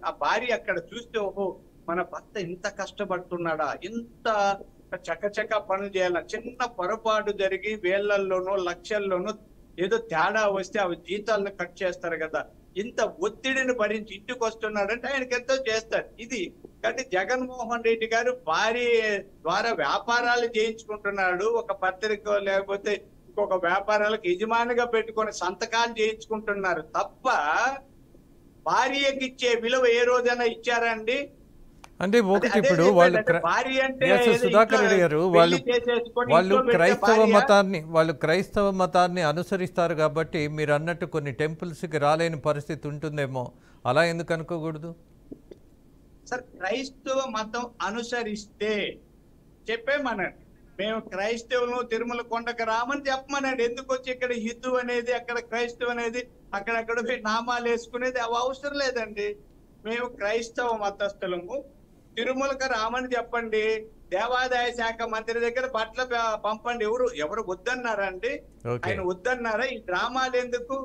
Speaker 2: ఆ భార్య అక్కడ చూస్తే ఓహో మన భర్త ఇంత కష్టపడుతున్నాడా, ఇంత చకచక పనులు చేయాల, చిన్న పొరపాటు జరిగి వేళ్లలోనో లక్షల్లోనో ఏదో తేడా వస్తే అవి జీతాలను కట్ చేస్తారు కదా, ఇంత ఒత్తిడిని భరించి ఇంటికి వస్తున్నాడంటే ఆయనకి ఎంతో చేస్తారు. ఇది కానీ జగన్మోహన్ రెడ్డి గారు భార్య ద్వారా వ్యాపారాలు చేయించుకుంటున్నాడు, ఒక పత్రిక లేకపోతే ఇంకొక వ్యాపారాలకు యజమానిగా పెట్టుకొని సంతకాలు చేయించుకుంటున్నారు తప్ప భార్యకి ఇచ్చే విలువ ఏ రోజైనా ఇచ్చారా అండి?
Speaker 1: అంటే ఒకటి ఇప్పుడు వాళ్ళు సుధాకర్ రెడ్డి గారు వాళ్ళు క్రైస్తవ మతాన్ని అనుసరిస్తారు కాబట్టి మీరు అన్నట్టు కొన్ని టెంపుల్స్కి రాలేని పరిస్థితి ఉంటుందేమో, అలా ఎందుకు అనుకోకూడదు
Speaker 2: సార్? క్రైస్తవ మతం అనుసరిస్తే చెప్పేమనండి, మేము క్రైస్తవులు తిరుమల కొండకు రామని చెప్పమనండి. ఎందుకు వచ్చి ఇక్కడ హిందూ అనేది అక్కడ క్రైస్తవ అనేది అక్కడక్కడ నామాలు వేసుకునేది అవి అవసరం లేదండి. మేము క్రైస్తవ మతస్థులము, తిరుమలకు రామని చెప్పండి, దేవాదాయ శాఖ మంత్రి దగ్గర బట్టలు పంపండి. ఎవరు వద్దన్నారండి? ఆయన వద్దన్నారా? ఈ డ్రామాలు ఎందుకు?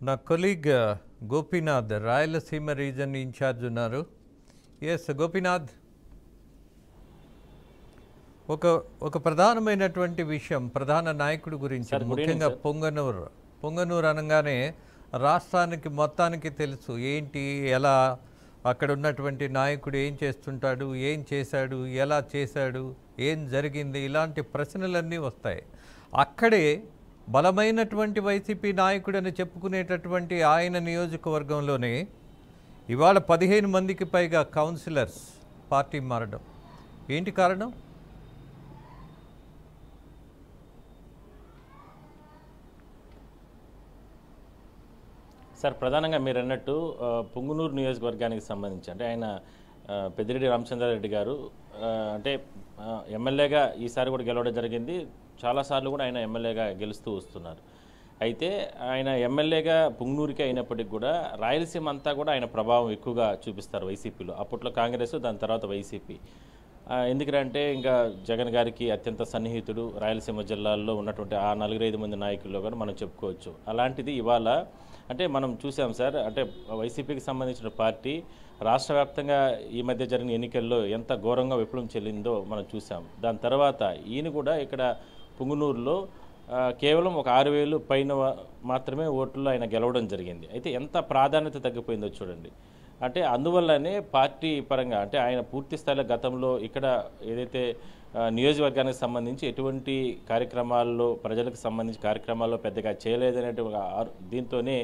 Speaker 1: నా colleague Gopinath Rayalaseema region in charge ఉన్నారు. ఎస్ గోపీనాథ్, ఒక ప్రధానమైనటువంటి విషయం ప్రధాన నాయకుడి గురించి, ముఖ్యంగా పొంగనూరు అనగానే రాష్ట్రానికి మొత్తానికి తెలుసు ఏంటి, ఎలా అక్కడ ఉన్నటువంటి నాయకుడు ఏం చేస్తుంటాడు, ఏం చేశాడు, ఎలా చేశాడు, ఏం జరిగింది, ఇలాంటి ప్రశ్నలన్నీ వస్తాయి. అక్కడే బలమైనటువంటి వైసీపీ నాయకుడని చెప్పుకునేటటువంటి ఆయన నియోజకవర్గంలోనే ఇవాళ 15 మందికి పైగా కౌన్సిలర్స్ పార్టీ మారడం ఏంటి కారణం?
Speaker 4: సార్, ప్రధానంగా మీరు అన్నట్టు పొంగునూరు నియోజకవర్గానికి సంబంధించి అంటే ఆయన పెద్దిరెడ్డి రామచంద్రారెడ్డి గారు అంటే ఎమ్మెల్యేగా ఈసారి కూడా గెలవడం జరిగింది. చాలాసార్లు కూడా ఆయన ఎమ్మెల్యేగా గెలుస్తూ వస్తున్నారు. అయితే ఆయన ఎమ్మెల్యేగా పొంగునూరుకి అయినప్పటికీ కూడా రాయలసీమ అంతా కూడా ఆయన ప్రభావం ఎక్కువగా చూపిస్తారు వైసీపీలో. అప్పట్లో కాంగ్రెస్, దాని తర్వాత వైసీపీ. ఎందుకంటే ఇంకా జగన్ గారికి అత్యంత సన్నిహితుడు, రాయలసీమ జిల్లాల్లో ఉన్నటువంటి ఆ 4-5 మంది నాయకుల్లో కూడా మనం చెప్పుకోవచ్చు. అలాంటిది ఇవాళ అంటే మనం చూసాం సార్, అంటే వైసీపీకి సంబంధించిన పార్టీ రాష్ట్ర వ్యాప్తంగా ఈ మధ్య జరిగిన ఎన్నికల్లో ఎంత ఘోరంగా విప్లవం చెల్లిందో మనం చూసాం. దాని తర్వాత ఈయన కూడా ఇక్కడ పొంగునూరులో కేవలం ఒక 6,000 పైన మాత్రమే ఓట్లలో ఆయన గెలవడం జరిగింది. అయితే ఎంత ప్రాధాన్యత తగ్గిపోయిందో చూడండి. అంటే అందువల్లనే పార్టీ పరంగా అంటే ఆయన పూర్తి స్థాయిలో గతంలో ఇక్కడ ఏదైతే నియోజకవర్గానికి సంబంధించి ఎటువంటి కార్యక్రమాల్లో ప్రజలకు సంబంధించి కార్యక్రమాల్లో పెద్దగా చేయలేదనేటువంటి దీంతోనే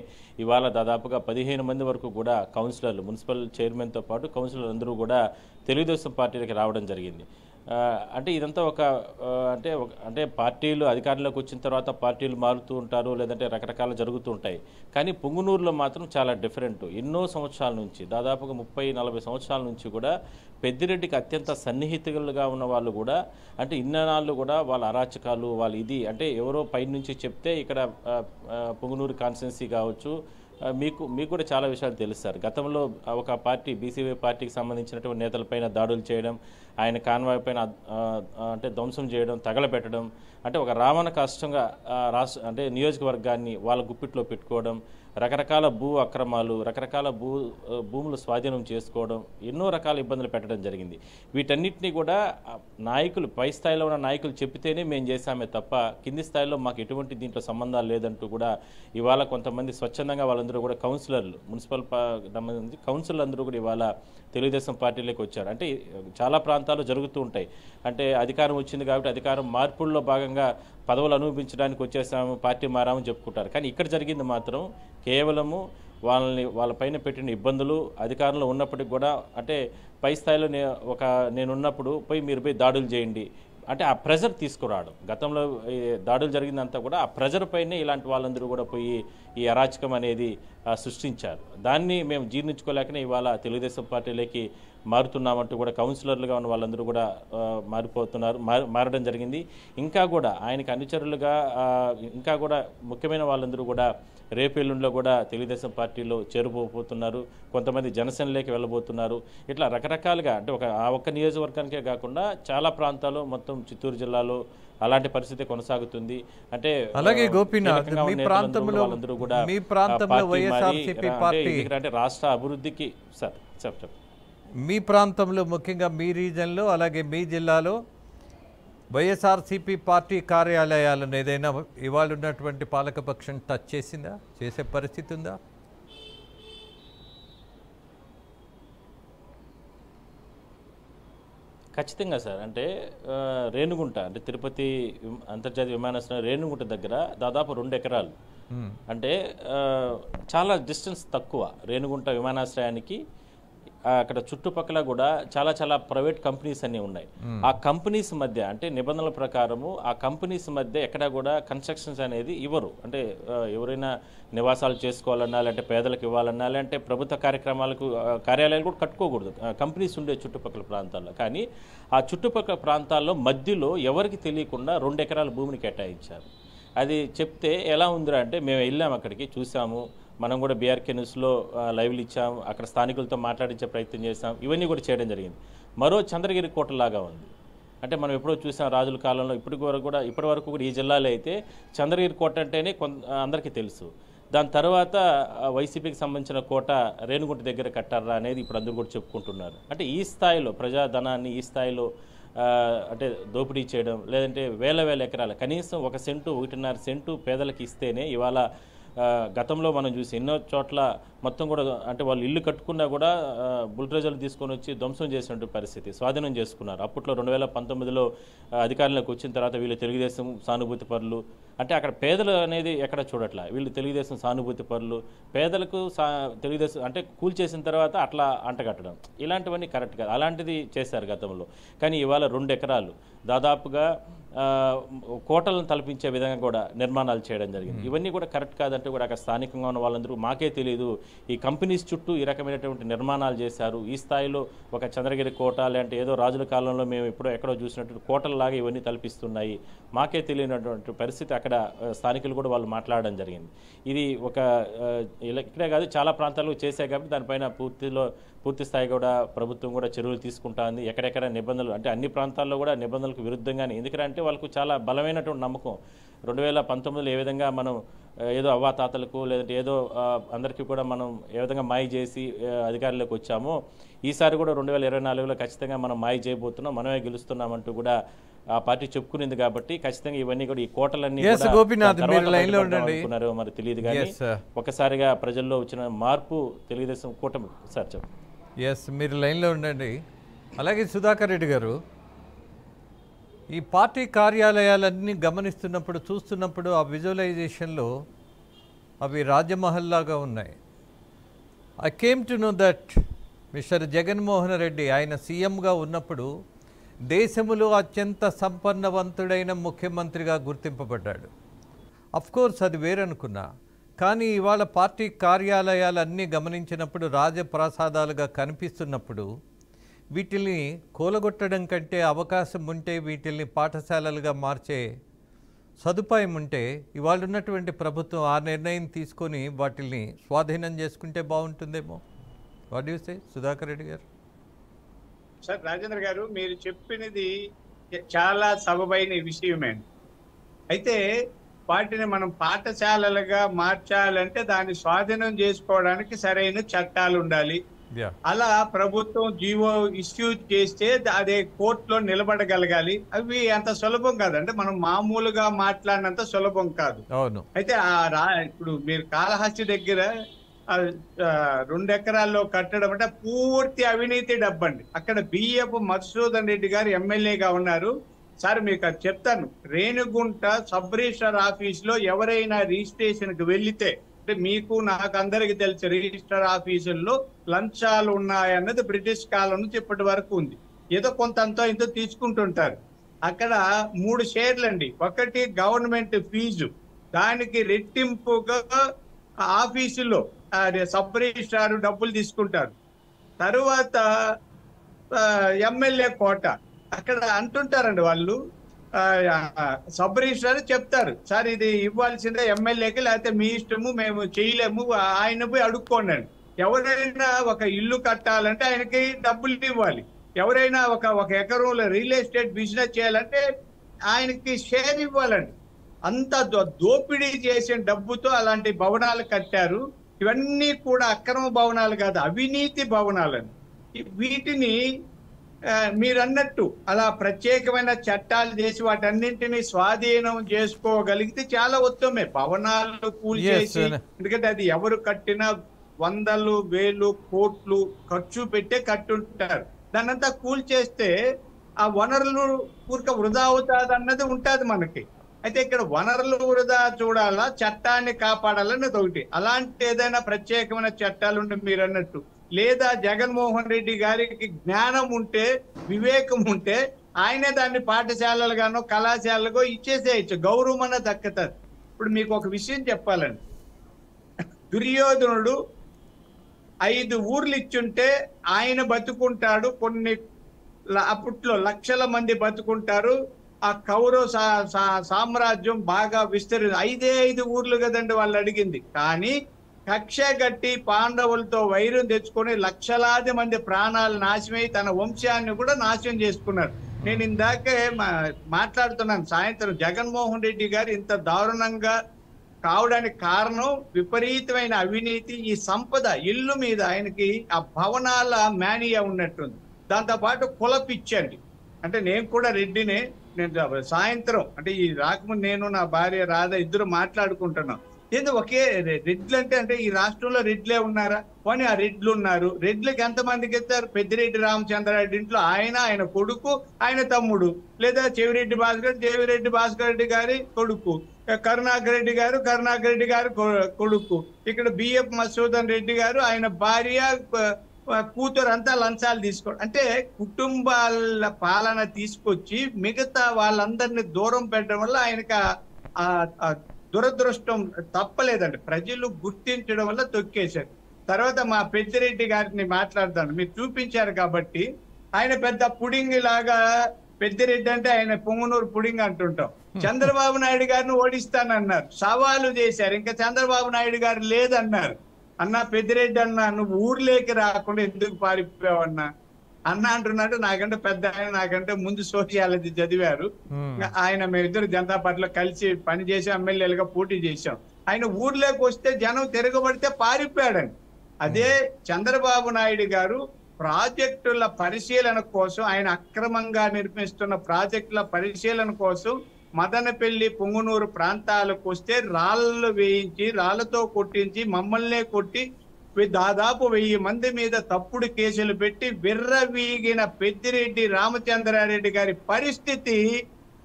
Speaker 4: ఇవాళ దాదాపుగా 15 మంది వరకు కూడా కౌన్సిలర్లు, మున్సిపల్ చైర్మన్తో పాటు కౌన్సిలర్లు అందరూ కూడా తెలుగుదేశం పార్టీలకు రావడం జరిగింది. అంటే ఇదంతా అంటే పార్టీలు అధికారంలోకి వచ్చిన తర్వాత పార్టీలు మారుతూ ఉంటారు, లేదంటే రకరకాలు జరుగుతూ ఉంటాయి. కానీ పొంగునూరులో మాత్రం చాలా డిఫరెంట్. ఎన్నో సంవత్సరాల నుంచి దాదాపుగా 30-40 సంవత్సరాల నుంచి కూడా పెద్దిరెడ్డికి అత్యంత సన్నిహితులుగా ఉన్న వాళ్ళు కూడా అంటే ఇన్నాళ్ళు కూడా వాళ్ళ అరాచకాలు వాళ్ళు ఇది అంటే ఎవరో పైనుంచి చెప్తే ఇక్కడ పొంగునూరు కాన్స్టిట్యున్సీ కావచ్చు మీకు కూడా చాలా విషయాలు తెలుస్తారు. గతంలో ఒక పార్టీ బీసీవై పార్టీకి సంబంధించినటువంటి నేతలపైన దాడులు చేయడం, ఆయన కాన్వాయ్ పైన అంటే ధ్వంసం చేయడం, తగలబెట్టడం, అంటే ఒక రావణ కష్టంగా రాష్ట్ర అంటే నియోజకవర్గాన్ని వాళ్ళ గుప్పిట్లో పెట్టుకోవడం, రకరకాల భూ అక్రమాలు, రకరకాల భూములు స్వాధీనం చేసుకోవడం, ఎన్నో రకాల ఇబ్బందులు పెట్టడం జరిగింది. వీటన్నిటినీ కూడా నాయకులు పై స్థాయిలో ఉన్న నాయకులు చెప్తేనే మేము చేశామే తప్ప కింది స్థాయిలో మాకు ఎటువంటి దీంట్లో సంబంధాలు లేదంటూ కూడా ఇవాళ కొంతమంది స్వచ్ఛందంగా వాళ్ళందరూ కూడా కౌన్సిలర్లు, మున్సిపల్ సంబంధించి కౌన్సిలర్లు అందరూ కూడా ఇవాళ తెలుగుదేశం పార్టీలోకి వచ్చారు. అంటే చాలా ప్రాంతాల్లో జరుగుతూ ఉంటాయి. అంటే అధికారం వచ్చింది కాబట్టి అధికారం మార్పుల్లో భాగంగా పదవులు అనుభవించడానికి వచ్చేసాము, పార్టీ మారామని చెప్పుకుంటారు. కానీ ఇక్కడ జరిగింది మాత్రం కేవలము వాళ్ళపైన పెట్టిన ఇబ్బందులు అధికారంలో ఉన్నప్పటికి కూడా అంటే పై స్థాయిలో నేనున్నప్పుడు మీరు పోయి దాడులు చేయండి అంటే ఆ ప్రెజర్ తీసుకురావడం. గతంలో దాడులు జరిగిందంతా కూడా ఆ ప్రెజర్ పైనే ఇలాంటి వాళ్ళందరూ కూడా పోయి ఈ అరాచకం అనేది సృష్టించారు. దాన్ని మేము జీర్ణించుకోలేకనే ఇవాళ తెలుగుదేశం పార్టీలోకి మారుతున్నామంటూ కూడా కౌన్సిలర్లుగా ఉన్న వాళ్ళందరూ కూడా మారడం జరిగింది. ఇంకా కూడా ఆయనకి అనుచరులుగా ఇంకా కూడా ముఖ్యమైన వాళ్ళందరూ కూడా రేపెల్లుండిలో కూడా తెలుగుదేశం పార్టీలో చేరుకోబోతున్నారు, కొంతమంది జనసేనలోకి వెళ్ళబోతున్నారు. ఇట్లా రకరకాలుగా అంటే ఒక్క నియోజకవర్గానికే కాకుండా చాలా ప్రాంతాలు మొత్తం చిత్తూరు జిల్లాలో అలాంటి పరిస్థితి కొనసాగుతుంది. అంటే
Speaker 1: అలాగే గోపీనాథ్, మీ ప్రాంతంలో వైఎస్ఆర్సీపీ పార్టీ
Speaker 4: అంటే రాష్ట్ర అభివృద్ధికి సార్
Speaker 1: మీ ప్రాంతంలో ముఖ్యంగా మీ రీజన్లో అలాగే మీ జిల్లాలో వైఎస్ఆర్సీపీ పార్టీ కార్యాలయాలను ఏదైనా ఇవాళ ఉన్నటువంటి పాలకపక్షం టచ్ చేసిందా, చేసే పరిస్థితి ఉందా?
Speaker 4: ఖచ్చితంగా సార్. అంటే రేణుగుంట అంటే తిరుపతి అంతర్జాతీయ విమానాశ్రయం రేణుగుంట దగ్గర దాదాపు 2 ఎకరాలు అంటే చాలా డిస్టెన్స్ తక్కువ రేణుగుంట విమానాశ్రయానికి. అక్కడ చుట్టుపక్కల కూడా చాలా ప్రైవేట్ కంపెనీస్ అన్నీ ఉన్నాయి. ఆ కంపెనీస్ మధ్య అంటే నిబంధనల ప్రకారము ఆ కంపెనీస్ మధ్య ఎక్కడా కూడా కన్స్ట్రక్షన్స్ అనేది ఇవ్వరు. అంటే ఎవరైనా నివాసాలు చేసుకోవాలన్నా లేదంటే పేదలకు ఇవ్వాలన్నా లేదంటే ప్రభుత్వ కార్యాలయాలు కూడా కట్టుకోకూడదు కంపెనీస్ ఉండే చుట్టుపక్కల ప్రాంతాల్లో. కానీ ఆ చుట్టుపక్కల ప్రాంతాల్లో మధ్యలో ఎవరికి తెలియకుండా 2 ఎకరాల భూమిని కేటాయించారు. అది చెప్తే ఎలా ఉందిరా అంటే మేము వెళ్ళాము, అక్కడికి చూసాము, మనం కూడా బీఆర్కే న్యూస్లో లైవ్లు ఇచ్చాం, అక్కడ స్థానికులతో మాట్లాడించే ప్రయత్నం చేసాం, ఇవన్నీ కూడా చేయడం జరిగింది. మరో చంద్రగిరి కోటలాగా ఉంది. అంటే మనం ఎప్పుడో చూసాం రాజుల కాలంలో, ఇప్పటి వరకు కూడా ఈ జిల్లాలో అయితే చంద్రగిరి కోట అంటేనే అందరికీ తెలుసు. దాని తర్వాత వైసీపీకి సంబంధించిన కోట రేణుగుంట దగ్గర కట్టారా అనేది ఇప్పుడు అందరూ కూడా చెప్పుకుంటున్నారు. అంటే ఈ స్థాయిలో ప్రజాధనాన్ని ఈ స్థాయిలో అంటే దోపిడీ చేయడం, లేదంటే వేల ఎకరాలు కనీసం 1 సెంటు 1.5 సెంటు పేదలకు ఇస్తేనే ఇవాళ గతంలో మనం చూసి ఎన్నో చోట్ల మొత్తం కూడా అంటే వాళ్ళు ఇల్లు కట్టుకున్నా కూడా బుల్డోజర్లు తీసుకొని వచ్చి ధ్వంసం చేసినట్టు పరిస్థితి, స్వాధీనం చేసుకున్నారు. అప్పట్లో 2019లో అధికారంలోకి వచ్చిన తర్వాత వీళ్ళు తెలుగుదేశం సానుభూతి పరులు అంటే అక్కడ పేదలు అనేది ఎక్కడ చూడట్లా, వీళ్ళు తెలుగుదేశం సానుభూతి పరులు, పేదలకు తెలుగుదేశం అంటే కూల్చేసిన తర్వాత అట్లా అంటగట్టడం, ఇలాంటివన్నీ కరెక్ట్ కాదు. అలాంటిది చేశారు గతంలో. కానీ ఇవాళ 2 ఎకరాలు దాదాపుగా కోటలను తలపించే విధంగా కూడా నిర్మాణాలు చేయడం జరిగింది. ఇవన్నీ కూడా కరెక్ట్ కాదంటే కూడా అక్కడ స్థానికంగా ఉన్న వాళ్ళందరూ మాకే తెలియదు, ఈ కంపెనీస్ చుట్టూ ఈ రకమైనటువంటి నిర్మాణాలు చేశారు. ఈ స్థాయిలో ఒక చంద్రగిరి కోట లేదంటే ఏదో రాజుల కాలంలో మేము ఎక్కడో చూసినట్టు కోటలలాగా ఇవన్నీ తల్పిస్తున్నాయి, మాకే తెలియనటువంటి పరిస్థితి అక్కడ స్థానికులు కూడా వాళ్ళు మాట్లాడడం జరిగింది. ఇది ఇక్కడే కాదు చాలా ప్రాంతాల్లో చేశాయి కాబట్టి దానిపైన పూర్తి స్థాయి కూడా ప్రభుత్వం కూడా చర్యలు తీసుకుంటా ఉంది. ఎక్కడెక్కడ నిబంధనలు అంటే అన్ని ప్రాంతాల్లో కూడా నిబంధనలకు విరుద్ధంగానే, ఎందుకంటే వాళ్ళకు చాలా బలమైనటువంటి నమ్మకం 2019లో ఏ విధంగా మనం ఏదో అవ్వాతాతలకు లేదంటే ఏదో అందరికీ కూడా మనం ఏ విధంగా మాయ చేసి అధికారంలోకి వచ్చామో ఈసారి కూడా 2024లో ఖచ్చితంగా మనం మాయ చేయబోతున్నాం, మనమే గెలుస్తున్నామంటూ కూడా ఆ పార్టీ చెప్పుకునింది. కాబట్టి ఖచ్చితంగా ఇవన్నీ కూడా ఈ కోటలన్నీ అనుకున్నారో మరి తెలియదు, కానీ ఒకసారిగా ప్రజల్లో వచ్చిన మార్పు తెలుగుదేశం కూటమి. సార్ చెప్పండి.
Speaker 1: మీరు లైన్లో ఉండండి. అలాగే సుధాకర్ రెడ్డి గారు, ఈ పార్టీ కార్యాలయాలన్నీ గమనిస్తున్నప్పుడు చూస్తున్నప్పుడు ఆ విజువలైజేషన్లో అవి రాజమహల్లాగా ఉన్నాయి. I came to know that mister Jaganmohan Reddy ఆయన సీఎంగా ఉన్నప్పుడు దేశంలో అత్యంత సంపన్నవంతుడైన ముఖ్యమంత్రిగా గుర్తింపబడ్డాడు. అఫ్కోర్స్ అది వేరనుకున్నా, కానీ ఇవాళ పార్టీ కార్యాలయాలన్నీ గమనించినప్పుడు రాజప్రాసాదాలుగా కనిపిస్తున్నప్పుడు వీటిల్ని కూలగొట్టడం కంటే అవకాశం ఉంటే వీటిల్ని పాఠశాలలుగా మార్చే సదుపాయం ఉంటే ఇవాళ ఉన్నటువంటి ప్రభుత్వం ఆ నిర్ణయం తీసుకొని వాటిల్ని స్వాధీనం చేసుకుంటే బాగుంటుందేమో. What do you say Sudhakar Reddy గారు?
Speaker 2: సార్ రాజేంద్ర గారు, మీరు చెప్పినది చాలా సబబైన విషయమే. అయితే వాటిని మనం పాఠశాలలుగా మార్చాలంటే దాన్ని స్వాధీనం చేసుకోవడానికి సరైన చట్టాలు ఉండాలి. అలా ప్రభుత్వం జీవో ఇష్యూ చేస్తే అదే కోర్టులో నిలబడగలగాలి. అవి అంత సులభం కాదంటే మనం మామూలుగా మాట్లాడినంత సులభం కాదు. అయితే ఇప్పుడు మీరు కాళహస్తి దగ్గర 2 ఎకరాల్లో కట్టడం అంటే పూర్తి అవినీతి డబ్బండి. అక్కడ బియ్యపు మధుసూదన్ రెడ్డి గారు ఎమ్మెల్యేగా ఉన్నారు. సార్ మీకు అది చెప్తాను, రేణుగుంట సబ్ రిజిస్టర్ ఆఫీస్ లో ఎవరైనా రిజిస్ట్రేషన్ కి వెళ్లితే అంటే మీకు నాకు అందరికి తెలిసి రిజిస్టర్ ఆఫీసుల్లో లంచాలు ఉన్నాయన్నది బ్రిటిష్ కాలం నుంచి ఇప్పటి వరకు ఉంది. ఏదో కొంతంతో ఇంతో తీసుకుంటుంటారు. అక్కడ 3 షేర్లు అండి. ఒకటి గవర్నమెంట్ ఫీజు, దానికి రెట్టింపుగా ఆఫీసులో సబ్ రిజిస్ట్రార్ డబ్బులు తీసుకుంటారు. తరువాత ఎమ్మెల్యే కోట, అక్కడ అంటుంటారండి వాళ్ళు, సబ్ రిజిస్ట్రార్ చెప్తారు, సార్ ఇది ఇవ్వాల్సిందే ఎమ్మెల్యేకి, లేకపోతే మీ ఇష్టము, మేము చేయలేము, ఆయన పోయి అడుక్కోండి. ఎవరైనా ఒక ఇల్లు కట్టాలంటే ఆయనకి డబ్బులు ఇవ్వాలి. ఎవరైనా ఒక ఎకరంలో రియల్ ఎస్టేట్ బిజినెస్ చేయాలంటే ఆయనకి షేర్ ఇవ్వాలండి. అంత దోపిడీ చేసిన డబ్బుతో అలాంటి భవనాలు కట్టారు. ఇవన్నీ కూడా అక్రమ భవనాలు కాదు, అవినీతి భవనాలని. వీటిని మీరన్నట్టు అలా ప్రత్యేకమైన చట్టాలు చేసి వాటన్నింటినీ స్వాధీనం చేసుకోగలిగితే చాలా ఉత్తమే. భవనాలు కూల్చేసి, ఎందుకంటే అది ఎవరు కట్టినా వందలు వేలు కోట్లు ఖర్చు పెట్టే కట్టుంటారు. దాన్నంతా కూల్చేస్తే ఆ వనరులు ఊరిక వృధా అవుతుంది అన్నది ఉంటుంది మనకి. అయితే ఇక్కడ వనరులు వృధా చూడాలా, చట్టాన్ని కాపాడాలన్నది ఒకటి. అలాంటి ఏదైనా ప్రత్యేకమైన చట్టాలు ఉంటే మీరు అన్నట్టు, లేదా జగన్మోహన్ రెడ్డి గారికి జ్ఞానం ఉంటే, వివేకం ఉంటే ఆయనే దాన్ని పాఠశాలలుగానో కళాశాలలుగో ఇచ్చేసేయచ్చు, గౌరవం అన్న దక్కుతుంది. ఇప్పుడు మీకు ఒక విషయం చెప్పాలండి, దుర్యోధనుడు 5 ఊర్లు ఇచ్చుంటే ఆయన బతుకుంటాడు, కొన్ని అప్పట్లో లక్షల మంది బతుకుంటారు, ఆ కౌరవ సామ్రాజ్యం బాగా విస్తరి 5 ఊర్లు కదండి వాళ్ళు అడిగింది. కానీ కక్ష గట్టి పాండవులతో వైరం తెచ్చుకొని లక్షలాది మంది ప్రాణాలు నాశనమై తన వంశాన్ని కూడా నాశనం చేసుకున్నారు. నేను ఇందాకే మాట్లాడుతున్నాను సాయంత్రం, జగన్మోహన్ రెడ్డి గారు ఇంత దారుణంగా కావడానికి కారణం విపరీతమైన అవినీతి. ఈ సంపద ఇల్లు మీద ఆయనకి ఆ భవనాల మేనియా ఉన్నట్టుంది. దాంతో పాటు కులపిచ్చండి. అంటే నేను కూడా రెడ్డినే, నేను సాయంత్రం అంటే ఈ రాకముందు నేను నా భార్య రాధ ఇద్దరు మాట్లాడుకుంటున్నాం. ఏదో ఒకే రెడ్లు అంటే ఈ రాష్ట్రంలో రెడ్లే ఉన్నారా? పోనీ ఆ రెడ్లు ఉన్నారు. రెడ్లకి ఎంతమందికి ఇస్తారు? పెద్దిరెడ్డి రామచంద్రారెడ్డి ఇంట్లో ఆయన కొడుకు, ఆయన తమ్ముడు, లేదా చెవిరెడ్డి భాస్కర్ రెడ్డి గారి కొడుకు, కరుణాకర్ రెడ్డి గారు కొడుకు, ఇక్కడ బిఎఫ్ మసూదన్ రెడ్డి గారు ఆయన భార్య కూతురు అంతా లంచాలు తీసుకోవడం. అంటే కుటుంబాల పాలన తీసుకొచ్చి మిగతా వాళ్ళందరినీ దూరం పెట్టడం వల్ల ఆయనకు దురదృష్టం తప్పలేదండి. ప్రజలు గుర్తించడం వల్ల తొక్కేశారు. తర్వాత మా పెద్దిరెడ్డి గారిని మాట్లాడతాను, మీరు చూపించారు కాబట్టి. ఆయన పెద్ద పుడింగ్ లాగా, పెద్దిరెడ్డి అంటే ఆయన పొంగునూరు పుడింగ్ అంటుంటాం. చంద్రబాబు నాయుడు గారిని ఓడిస్తానన్నారు, సవాలు చేశారు. ఇంకా చంద్రబాబు నాయుడు గారు లేదన్నారు. అన్నా పెద్దిరెడ్డి అన్నా, నువ్వు ఊర్లోకి రాకుండా ఎందుకు పారిపోయావన్నా అన్న అంటున్నాడు. నాకంటే పెద్ద ఆయన, నాకంటే ముందు సోషియాలజీ చదివారు ఆయన. మేమిద్దరు జనతా పార్టీలో కలిసి పనిచేసి ఎమ్మెల్యేలుగా పోటీ చేశాం. ఆయన ఊర్లోకి వస్తే జనం తిరగబడితే పారిపోయాడండి. అదే చంద్రబాబు నాయుడు గారు ప్రాజెక్టుల పరిశీలన కోసం, ఆయన అక్రమంగా నిర్మిస్తున్న ప్రాజెక్టుల పరిశీలన కోసం మదనపల్లి పొంగునూరు ప్రాంతాలకు వస్తే రాళ్ళు వేయించి, రాళ్లతో కొట్టించి, మమ్మల్నే కొట్టి దాదాపు 1000 మంది మీద తప్పుడు కేసులు పెట్టి విర్రవీగిన పెద్దిరెడ్డి రామచంద్రారెడ్డి గారి పరిస్థితి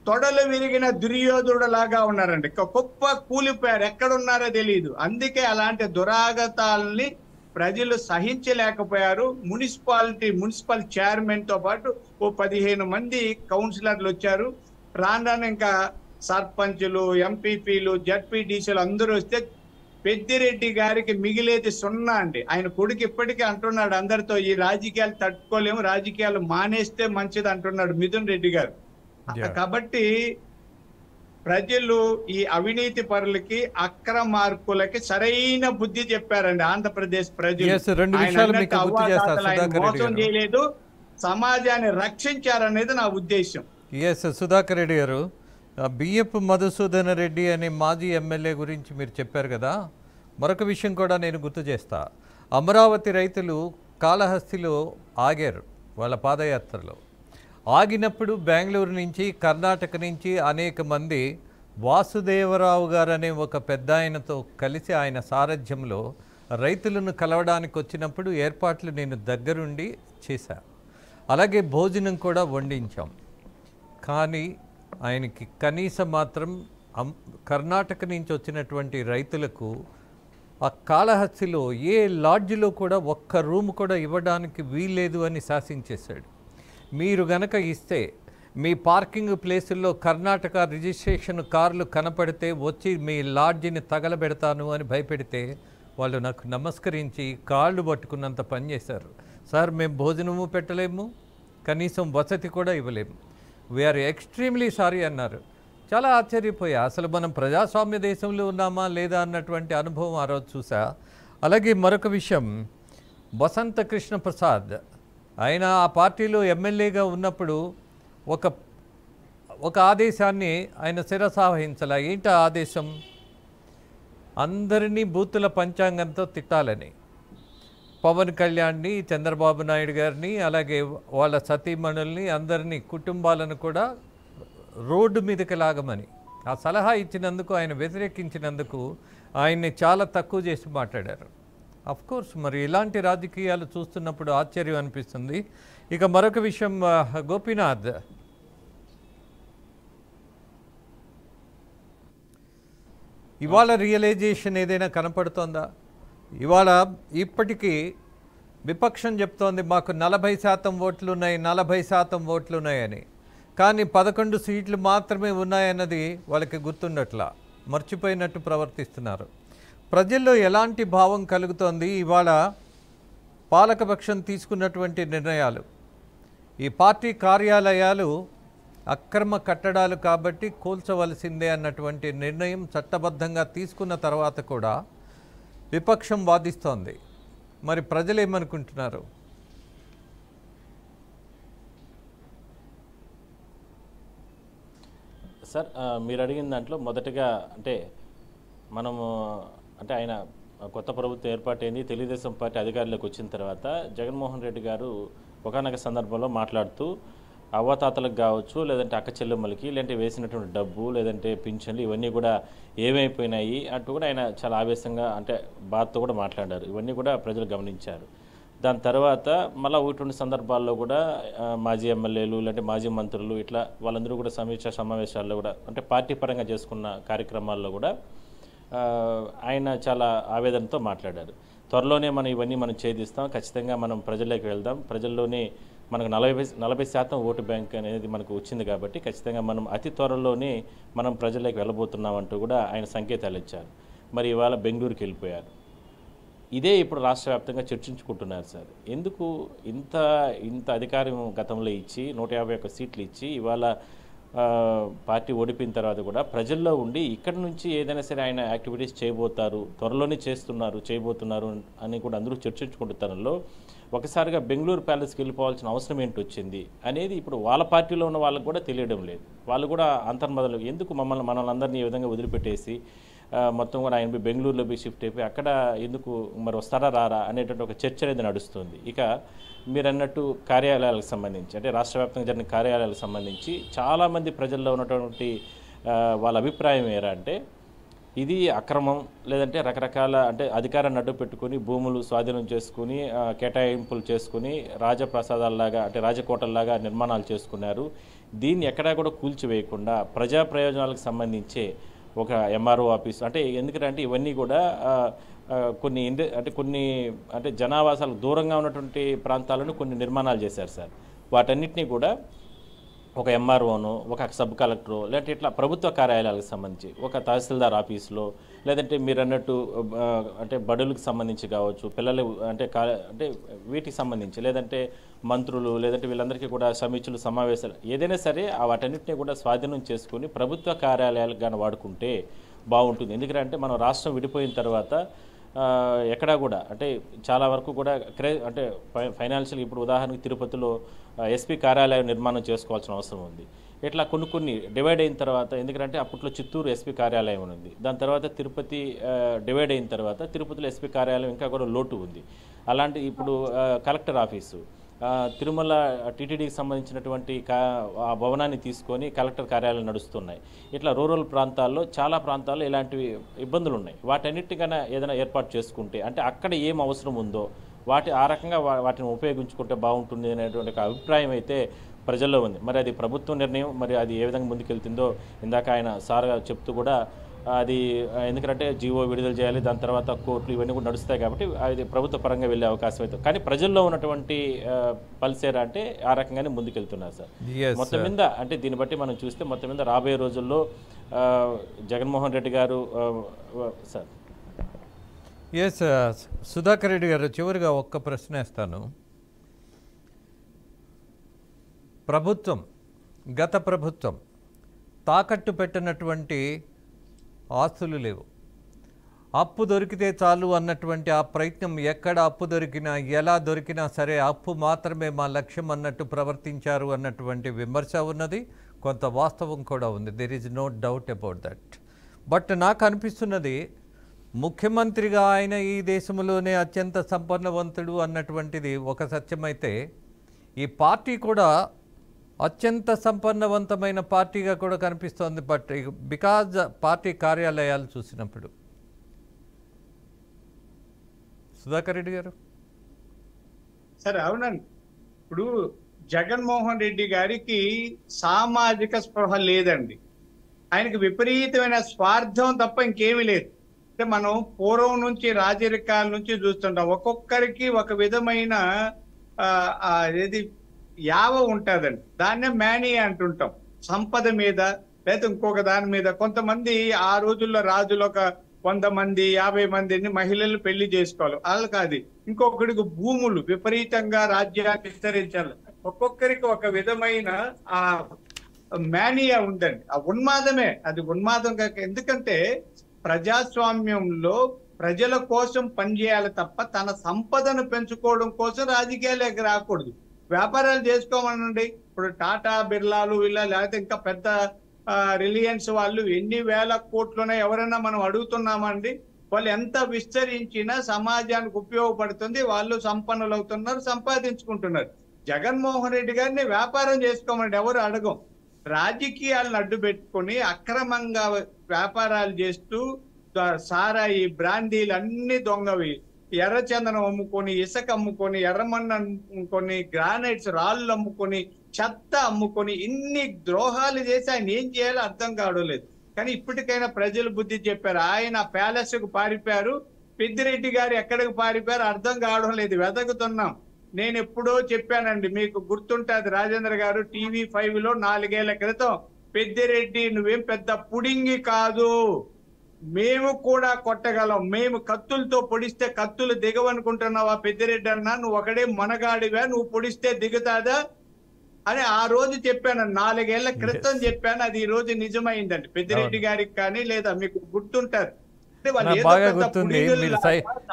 Speaker 2: తొడలు విరిగిన దుర్యోధుడు లాగా ఉన్నారండి. గొప్ప కూలిపోయారు, ఎక్కడున్నారో తెలియదు. అందుకే అలాంటి దురాగతాలని ప్రజలు సహించలేకపోయారు. మున్సిపల్ చైర్మన్ తో పాటు 15 మంది కౌన్సిలర్లు వచ్చారు. రాను ఇంకా సర్పంచులు, ఎంపీపీలు, జడ్పీటీసీలు అందరూ వస్తే పెద్దిరెడ్డి గారికి మిగిలేది 0 అండి. ఆయన కొడుకు ఇప్పటికీ అంటున్నాడు అందరితో, ఈ రాజకీయాలు తట్టుకోలేము, రాజకీయాలు మానేస్తే మంచిది అంటున్నాడు మిథున్ రెడ్డి గారు. కాబట్టి ప్రజలు ఈ అవినీతి పరులకి, అక్రమార్కులకి సరైన బుద్ధి చెప్పారండి ఆంధ్రప్రదేశ్ ప్రజలు. మోసం చేయలేదు, సమాజాన్ని రక్షించారనేది నా ఉద్దేశం.
Speaker 1: సుధాకర్ రెడ్డి గారు, బిఎఫ్ మధుసూదన్ రెడ్డి అనే మాజీ ఎమ్మెల్యే గురించి మీరు చెప్పారు కదా, మరొక విషయం కూడా నేను గుర్తు చేస్తా. అమరావతి రైతులు కాళహస్తిలో ఆగారు వాళ్ళ పాదయాత్రలో. ఆగినప్పుడు బెంగళూరు నుంచి, కర్ణాటక నుంచి అనేక మంది వాసుదేవరావు గారు అనే ఒక పెద్ద ఆయనతో కలిసి ఆయన సారథ్యంలో రైతులను కలవడానికి వచ్చినప్పుడు ఏర్పాట్లు నేను దగ్గరుండి చేశాను. అలాగే భోజనం కూడా వండించాం. కానీ ఆయనకి కనీసం మాత్రం కర్ణాటక నుంచి వచ్చినటువంటి రైతులకు ఆ కాళహస్తిలో ఏ లాడ్జిలో కూడా ఒక్క రూమ్ కూడా ఇవ్వడానికి వీల్లేదు అని శాసించేశాడు. మీరు గనక ఇస్తే మీ పార్కింగ్ ప్లేసుల్లో కర్ణాటక రిజిస్ట్రేషన్ కార్లు కనపడితే వచ్చి మీ లాడ్జిని తగలబెడతాను అని భయపెడితే వాళ్ళు నాకు నమస్కరించి కాళ్ళు పట్టుకున్నంత పని చేశారు. సార్ మేము భోజనము పెట్టలేము, కనీసం వసతి కూడా ఇవ్వలేము, వీఆర్ ఎక్స్ట్రీమ్లీ సారీ అన్నారు. చాలా ఆశ్చర్యపోయా, అసలు మనం ప్రజాస్వామ్య దేశంలో ఉన్నామా లేదా అన్నటువంటి అనుభవం ఆ రోజు చూసా. అలాగే మరొక విషయం, వసంత కృష్ణ ప్రసాద్ ఆయన ఆ పార్టీలో ఎమ్మెల్యేగా ఉన్నప్పుడు ఒక ఆదేశాన్ని ఆయన శిరసావహించాల. ఏంటి ఆ ఆదేశం? అందరినీ బూతుల పంచాంగంతో తిట్టాలని. పవన్ కళ్యాణ్ని, చంద్రబాబు నాయుడు గారిని, అలాగే వాళ్ళ సతీమణుల్ని, అందరినీ కుటుంబాలను కూడా రోడ్డు మీదకి లాగమని ఆ సలహా ఇచ్చినందుకు, ఆయన వ్యతిరేకించినందుకు ఆయన్ని చాలా తక్కువ చేసి మాట్లాడారు. కోర్స్ మరి ఇలాంటి రాజకీయాలు చూస్తున్నప్పుడు ఆశ్చర్యం అనిపిస్తుంది. ఇక మరొక విషయం, గోపీనాథ్ ఇవాళ రియలైజేషన్ ఏదైనా కనపడుతోందా? ఇవాళ ఇప్పటికీ విపక్షం చెప్తోంది మాకు 40% ఓట్లు ఉన్నాయి, 40% ఓట్లు ఉన్నాయని. కానీ 11 సీట్లు మాత్రమే ఉన్నాయన్నది వాళ్ళకి గుర్తుండట్లా, మర్చిపోయినట్టు ప్రవర్తిస్తున్నారు. ప్రజల్లో ఎలాంటి భావం కలుగుతోంది? ఇవాళ పాలకపక్షం తీసుకున్నటువంటి నిర్ణయాలు, ఈ పార్టీ కార్యాలయాలు అక్రమ కట్టడాలు కాబట్టి కూల్చవలసిందే అన్నటువంటి నిర్ణయం చట్టబద్ధంగా తీసుకున్న తర్వాత కూడా విపక్షం వాదిస్తోంది. మరి ప్రజలు ఏమనుకుంటున్నారు?
Speaker 4: సార్ మీరు అడిగిన దాంట్లో మొదటగా అంటే మనము అంటే ఆయన కొత్త ప్రభుత్వం ఏర్పాటైంది, తెలుగుదేశం పార్టీ అధికారంలోకి వచ్చిన తర్వాత జగన్మోహన్ రెడ్డి గారు ఒకానొక సందర్భంలో మాట్లాడుతూ అవ్వాతాతలకు కావచ్చు, లేదంటే అక్క చెల్లెమ్మలకి, లేదంటే వేసినటువంటి డబ్బు, లేదంటే పింఛన్లు ఇవన్నీ కూడా ఏమైపోయినాయి అంటూ కూడా ఆయన చాలా ఆవేశంగా అంటే బాధతో కూడా మాట్లాడారు. ఇవన్నీ కూడా ప్రజలు గమనించారు. దాని తర్వాత మళ్ళీ ఒకటి సందర్భాల్లో కూడా మాజీ ఎమ్మెల్యేలు, లేదంటే మాజీ మంత్రులు ఇట్లా వాళ్ళందరూ కూడా సమీక్ష సమావేశాల్లో కూడా అంటే పార్టీ పరంగా చేసుకున్న కార్యక్రమాల్లో కూడా ఆయన చాలా ఆవేదనతో మాట్లాడారు. త్వరలోనే మనం ఇవన్నీ మనం ఛేదిస్తాం, ఖచ్చితంగా మనం ప్రజల్లోకి వెళ్దాం, ప్రజల్లోనే మనకు 40% ఓటు బ్యాంక్ అనేది మనకు వచ్చింది కాబట్టి ఖచ్చితంగా మనం అతి త్వరలోనే మనం ప్రజల్లోకి వెళ్ళబోతున్నామంటూ కూడా ఆయన సంకేతాలు ఇచ్చారు. మరి ఇవాళ బెంగళూరుకి వెళ్ళిపోయారు. ఇదే ఇప్పుడు రాష్ట్ర వ్యాప్తంగా చర్చించుకుంటున్నారు సార్. ఎందుకు ఇంత అధికారం గతంలో ఇచ్చి 151 సీట్లు ఇచ్చి ఇవాళ పార్టీ ఓడిపోయిన తర్వాత కూడా ప్రజల్లో ఉండి ఇక్కడి నుంచి ఏదైనా సరే ఆయన యాక్టివిటీస్ చేయబోతారు, త్వరలోనే చేయబోతున్నారు అని కూడా అందరూ చర్చించుకుంటున్నారో ఒకసారిగా బెంగళూరు ప్యాలెస్కి వెళ్ళిపోవాల్సిన అవసరం ఏంటి వచ్చింది అనేది ఇప్పుడు వాళ్ళ పార్టీలో ఉన్న వాళ్ళకు కూడా తెలియడం లేదు. వాళ్ళు కూడా అంతర్మదలు ఎందుకు మనల్ని అందరినీ ఈ విధంగా వదిలిపెట్టేసి మొత్తం కూడా ఆయన బెంగళూరులో పోయి షిఫ్ట్ అయిపోయి అక్కడ ఎందుకు మరి వస్తారా రారా అనేటువంటి ఒక చర్చ అనేది నడుస్తుంది. ఇక మీరు అన్నట్టు కార్యాలయాలకు సంబంధించి అంటే రాష్ట్ర వ్యాప్తంగా జరిగిన కార్యాలయాలకు సంబంధించి చాలామంది ప్రజల్లో ఉన్నటువంటి వాళ్ళ అభిప్రాయం ఏరా అంటే ఇది అక్రమం, లేదంటే రకరకాల అంటే అధికారాన్ని అడ్డు పెట్టుకుని భూములు స్వాధీనం చేసుకుని కేటాయింపులు చేసుకుని రాజప్రసాదాల్లాగా అంటే రాజకోటల్లాగా నిర్మాణాలు చేసుకున్నారు. దీన్ని ఎక్కడా కూడా కూల్చివేయకుండా ప్రజా ప్రయోజనాలకు సంబంధించే ఒక ఎంఆర్ఓ ఆఫీస్ అంటే ఎందుకంటే ఇవన్నీ కూడా కొన్ని జనావాసాలకు దూరంగా ఉన్నటువంటి ప్రాంతాలను కొన్ని నిర్మాణాలు చేశారు సార్. వాటన్నిటినీ కూడా ఒక ఎంఆర్ఓను, ఒక సబ్ కలెక్టరు, లేదంటే ఇట్లా ప్రభుత్వ కార్యాలయాలకు సంబంధించి ఒక తహసీల్దార్ ఆఫీసులో, లేదంటే మీరు అన్నట్టు అంటే బడులకు సంబంధించి కావచ్చు, పిల్లలు అంటే వీటికి సంబంధించి, లేదంటే మంత్రులు, లేదంటే వీళ్ళందరికీ కూడా సమీక్షలు సమావేశాలు ఏదైనా సరే వాటన్నిటినీ కూడా స్వాధీనం చేసుకుని ప్రభుత్వ కార్యాలయాలకు కానీ వాడుకుంటే బాగుంటుంది. ఎందుకంటే మనం రాష్ట్రం విడిపోయిన తర్వాత ఎక్కడా కూడా అంటే చాలా వరకు కూడా అంటే ఫైనాన్షియల్ ఇప్పుడు ఉదాహరణకు తిరుపతిలో ఎస్పీ కార్యాలయం నిర్మాణం చేసుకోవాల్సిన అవసరం ఉంది. ఇట్లా కొన్ని డివైడ్ అయిన తర్వాత ఎందుకంటే అప్పట్లో చిత్తూరు ఎస్పీ కార్యాలయం ఉంది, దాని తర్వాత తిరుపతి డివైడ్ అయిన తర్వాత తిరుపతిలో ఎస్పీ కార్యాలయం ఇంకా కూడా లోటు ఉంది. అలాంటి ఇప్పుడు కలెక్టర్ ఆఫీసు తిరుమల టీటీడీకి సంబంధించినటువంటి ఆ భవనాన్ని తీసుకొని కలెక్టర్ కార్యాలయాలు నడుస్తున్నాయి. ఇట్లా రూరల్ ప్రాంతాల్లో చాలా ప్రాంతాల్లో ఇలాంటివి ఇబ్బందులు ఉన్నాయి. వాటన్నిటికన్నా ఏదైనా ఏర్పాటు చేసుకుంటే అంటే అక్కడ ఏం అవసరం ఉందో ఆ రకంగా వాటిని ఉపయోగించుకుంటే బాగుంటుంది అనేటువంటి ఒక అభిప్రాయం అయితే ప్రజల్లో ఉంది. మరి అది ప్రభుత్వ నిర్ణయం, మరి అది ఏ విధంగా ముందుకెళ్తుందో ఇందాక ఆయన సార్ చెప్తూ కూడా అది ఎందుకంటే జీవో విడుదల చేయాలి, దాని తర్వాత కోర్టులు ఇవన్నీ కూడా నడుస్తాయి కాబట్టి అది ప్రభుత్వ పరంగా వెళ్ళే అవకాశం అయితే. కానీ ప్రజల్లో ఉన్నటువంటి పల్సేరా అంటే ఆ రకంగానే ముందుకెళ్తున్నారు సార్. మొత్తం మీద అంటే దీన్ని బట్టి మనం చూస్తే మొత్తం మీద రాబోయే రోజుల్లో జగన్మోహన్ రెడ్డి గారు సార్.
Speaker 1: ఎస్ సుధాకర్ రెడ్డి గారు, చివరిగా ఒక్క ప్రశ్న వేస్తాను. ప్రభుత్వం, గత ప్రభుత్వం తాకట్టు పెట్టినటువంటి ఆస్తులు లేవు. అప్పు దొరికితే చాలు అన్నటువంటి ఆ ప్రయత్నం, ఎక్కడ అప్పు దొరికినా ఎలా దొరికినా సరే అప్పు మాత్రమే మా లక్ష్యం అన్నట్టు ప్రవర్తించారు అన్నటువంటి విమర్శ ఉన్నది, కొంత వాస్తవం కూడా ఉంది. There is no doubt about that. But నాకు అనిపిస్తున్నది, ముఖ్యమంత్రిగా ఆయన ఈ దేశంలోనే అత్యంత సంపన్నవంతుడు అన్నటువంటిది ఒక సత్యమైతే, ఈ పార్టీ కూడా అత్యంత సంపన్నవంతమైన పార్టీగా కూడా కనిపిస్తోంది. బట్ బికాజ్ పార్టీ కార్యాలయాలు చూసినప్పుడు. సుధాకర్ రెడ్డి గారు.
Speaker 2: సరే, అవునండి. ఇప్పుడు జగన్మోహన్ రెడ్డి గారికి సామాజిక స్పృహ లేదండి. ఆయనకి విపరీతమైన స్వార్థం తప్ప ఇంకేమీ లేదు. అంటే మనం పూర్వం నుంచి రాజరికాల నుంచి చూస్తుంటాం, ఒక్కొక్కరికి ఒక విధమైన ఏది యావ ఉంటుందండి. దాన్నే మేనియా అంటుంటాం. సంపద మీద లేదా ఇంకొక దాని మీద. కొంతమంది ఆ రోజుల్లో రాజులు ఒక 100 మంది 50 మందిని మహిళలు పెళ్లి చేసుకోవాలి, వాళ్ళు కాదు. ఇంకొకరికి భూములు విపరీతంగా రాజ్యాన్ని విస్తరించాలి. ఒక్కొక్కరికి ఒక విధమైన ఆ మేనియా ఉందండి. ఆ ఉన్మాదమే, అది ఉన్మాదం కాక. ఎందుకంటే ప్రజాస్వామ్యంలో ప్రజల కోసం పనిచేయాలి తప్ప తన సంపదను పెంచుకోవడం కోసం రాజకీయాలకు రాకూడదు. వ్యాపారాలు చేసుకోమనండి. ఇప్పుడు టాటా బిర్లాలు వీళ్ళ, లేకపోతే ఇంకా పెద్ద రిలయన్స్ వాళ్ళు ఎన్ని వేల కోట్లున్నా ఎవరైనా మనం అడుగుతున్నామండి. వాళ్ళు ఎంత విస్తరించినా సమాజానికి ఉపయోగపడుతుంది, వాళ్ళు సంపన్నులు అవుతున్నారు, సంపాదించుకుంటున్నారు. జగన్మోహన్ రెడ్డి గారిని వ్యాపారం చేసుకోమండి ఎవరు అడగం. రాజకీయాలను అడ్డు పెట్టుకుని అక్రమంగా వ్యాపారాలు చేస్తూ సారాయి బ్రాండీలు అన్ని దొంగవి, ఎర్రచందనం అమ్ముకొని, ఇసుక అమ్ముకొని, ఎర్రమన్ను అమ్ముకొని, గ్రానైట్స్ రాళ్ళు అమ్ముకొని, చెత్త అమ్ముకొని, ఇన్ని ద్రోహాలు చేసి ఆయన ఏం చేయాలో అర్థం కావడం లేదు. కానీ ఇప్పటికైనా ప్రజలు బుద్ధి చెప్పారు. ఆయన ప్యాలెస్ కు పారిపోయారు, పెద్దిరెడ్డి గారు ఎక్కడికి పారిపోయారు అర్థం కావడం లేదు. వెతకుతున్నాం. నేను ఎప్పుడో చెప్పానండి, మీకు గుర్తుంటుంది, రాజేంద్ర గారు TV5 లో 4 ఏళ్ల క్రితం, పెద్దిరెడ్డి నువ్వేం పెద్ద పుడింగి కాదు, మేము కూడా కొట్టగలం, మేము కత్తులతో పొడిస్తే కత్తులు దిగవనుకుంటున్నావా పెద్దిరెడ్డి అన్నా, నువ్వు ఒకడే మనగాడివా, నువ్వు పొడిస్తే దిగుతాదా అని ఆ రోజు చెప్పాను. 4 ఏళ్ల క్రితం చెప్పాను. అది ఈ రోజు నిజమైందండి పెద్దిరెడ్డి గారికి. కానీ లేదా మీకు గుర్తుంటారు,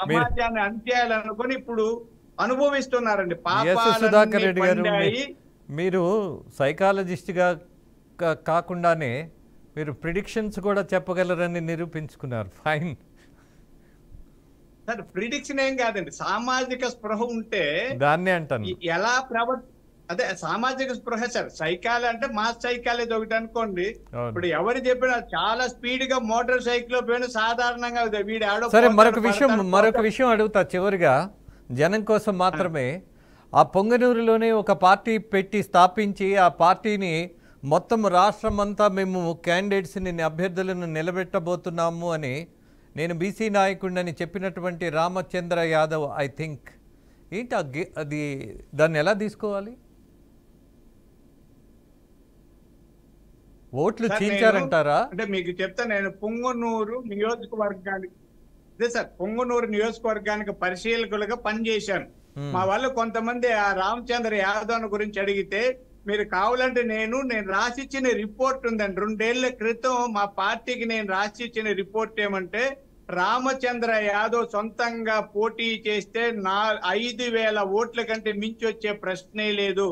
Speaker 2: సమాజాన్ని అంచేయాలనుకుని ఇప్పుడు అనుభవిస్తున్నారండి.
Speaker 1: సుధాకర్ రెడ్డి గారు, మీరు సైకాలజిస్ట్గా కాకుండానే మీరు ప్రిడిక్షన్స్ కూడా చెప్పగలరని నిరూపించుకున్నారు. ఫైన్
Speaker 2: సార్, ప్రిడిక్షన్ ఏం కాదండి, సామాజిక స్పృహ ఉంటే
Speaker 1: దాన్నే అంటాను.
Speaker 2: ఎలా అదే సామాజిక స్పృహ సార్. సైకాలజీ అంటే మాస్ సైకాలజీ ఒకటి అనుకోండి. ఇప్పుడు ఎవరు చెప్పినా చాలా స్పీడ్ గా మోటార్ సైకిల్ పోయిన సాధారణంగా వీడు ఆడో.
Speaker 1: సరే, మరొక విషయం అడుగుతా చివరిగా, జనం కోసం మాత్రమే. ఆ పొంగనూరులోనే ఒక పార్టీ పెట్టి స్థాపించి ఆ పార్టీని మొత్తం రాష్ట్రం అంతా మేము క్యాండిడేట్స్ని అభ్యర్థులను నిలబెట్టబోతున్నాము అని నేను బీసీ నాయకుడిని చెప్పినటువంటి రామచంద్ర యాదవ్, ఐ థింక్ ఏంటి అది, దాన్ని ఎలా తీసుకోవాలి? ఓట్లు చీల్చారంటారా?
Speaker 2: అంటే మీకు చెప్తా, నేను పొంగనూరు నియోజకవర్గానికి పొంగనూరు నియోజకవర్గానికి పరిశీలకులుగా పనిచేశాను. మా వాళ్ళు కొంతమంది ఆ రామచంద్ర యాదవ్ గురించి అడిగితే, మీరు కావాలంటే నేను రాసిచ్చిన రిపోర్ట్ ఉందండి. 2 ఏళ్ల క్రితం మా పార్టీకి నేను రాసిచ్చిన రిపోర్ట్ ఏమంటే, రామచంద్ర యాదవ్ సొంతంగా పోటీ చేస్తే 5,000 ఓట్ల కంటే మించి వచ్చే ప్రశ్నే లేదు.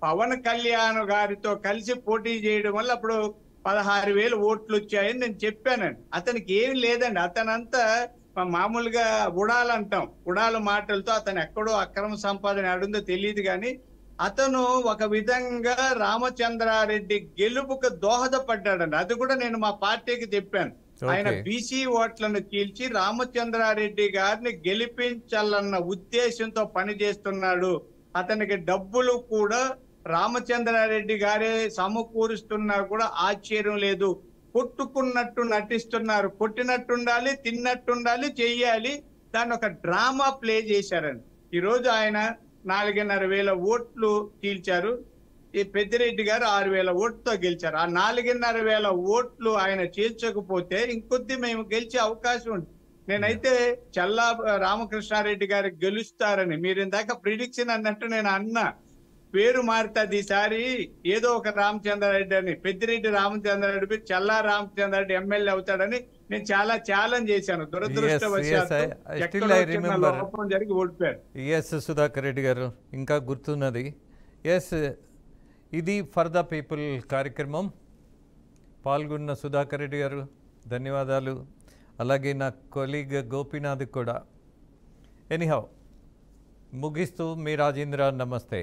Speaker 2: పవన్ కళ్యాణ్ గారితో కలిసి పోటీ చేయడం వల్ల అప్పుడు 16,000 ఓట్లు వచ్చాయని నేను చెప్పానండి. అతనికి ఏం లేదండి, అతనంతా మామూలుగా ఉడాలంటాం, ఉడాల మాటలతో అతను ఎక్కడో అక్రమ సంపాదన ఆడుందో తెలియదు. కానీ అతను ఒక విధంగా రామచంద్రారెడ్డి గెలుపుకు దోహదపడ్డాడండి. అది కూడా నేను మా పార్టీకి చెప్పాను. ఆయన బీసీ ఓట్లను చీల్చి రామచంద్రారెడ్డి గారిని గెలిపించాలన్న ఉద్దేశంతో పనిచేస్తున్నాడు. అతనికి డబ్బులు కూడా రామచంద్రారెడ్డి గారే సమకూరుస్తున్నా కూడా ఆశ్చర్యం లేదు. కొట్టుకున్నట్టు నటిస్తున్నారు. కొట్టినట్టుండాలి, తిన్నట్టుండాలి, చెయ్యాలి. దాన్ని ఒక డ్రామా ప్లే చేశారండి. ఈ రోజు ఆయన 4,500 ఓట్లు చీల్చారు. ఈ పెద్దిరెడ్డి గారు 6,000 ఓట్లతో గెలిచారు. ఆ 4,500 ఓట్లు ఆయన చీల్చకపోతే ఇంకొద్ది మేము గెలిచే అవకాశం ఉంది. నేనైతే చల్లా రామకృష్ణారెడ్డి గారు గెలుస్తారని, మీరు ఇందాక ప్రిడిక్షన్ అన్నట్టు నేను అన్నా, పేరు మారుతుంది ఈసారి, ఏదో ఒక రామచంద్రారెడ్డి అని, పెద్దిరెడ్డి రామచంద్రారెడ్డి చల్లా రామచంద్రారెడ్డి ఎమ్మెల్యే అవుతాడని నేను చాలా ఛాలెంజ్ చేశాను. దురదృష్టవశాత్తు ఎక్కడో చిన్న లోపం జరిగి ఓడిపోయాడు.
Speaker 1: ఎస్ సుధాకర్ రెడ్డి గారు, ఇంకా గుర్తున్నది. ఎస్, ఇది ఫర్ ద పీపుల్ కార్యక్రమం. పాల్గొన్న సుధాకర్ రెడ్డి గారు ధన్యవాదాలు. అలాగే నా కొలీగ్ గోపీనాథ్ కూడా. ఎనీహౌ, ముగిస్తూ మీ రాజేంద్ర, నమస్తే.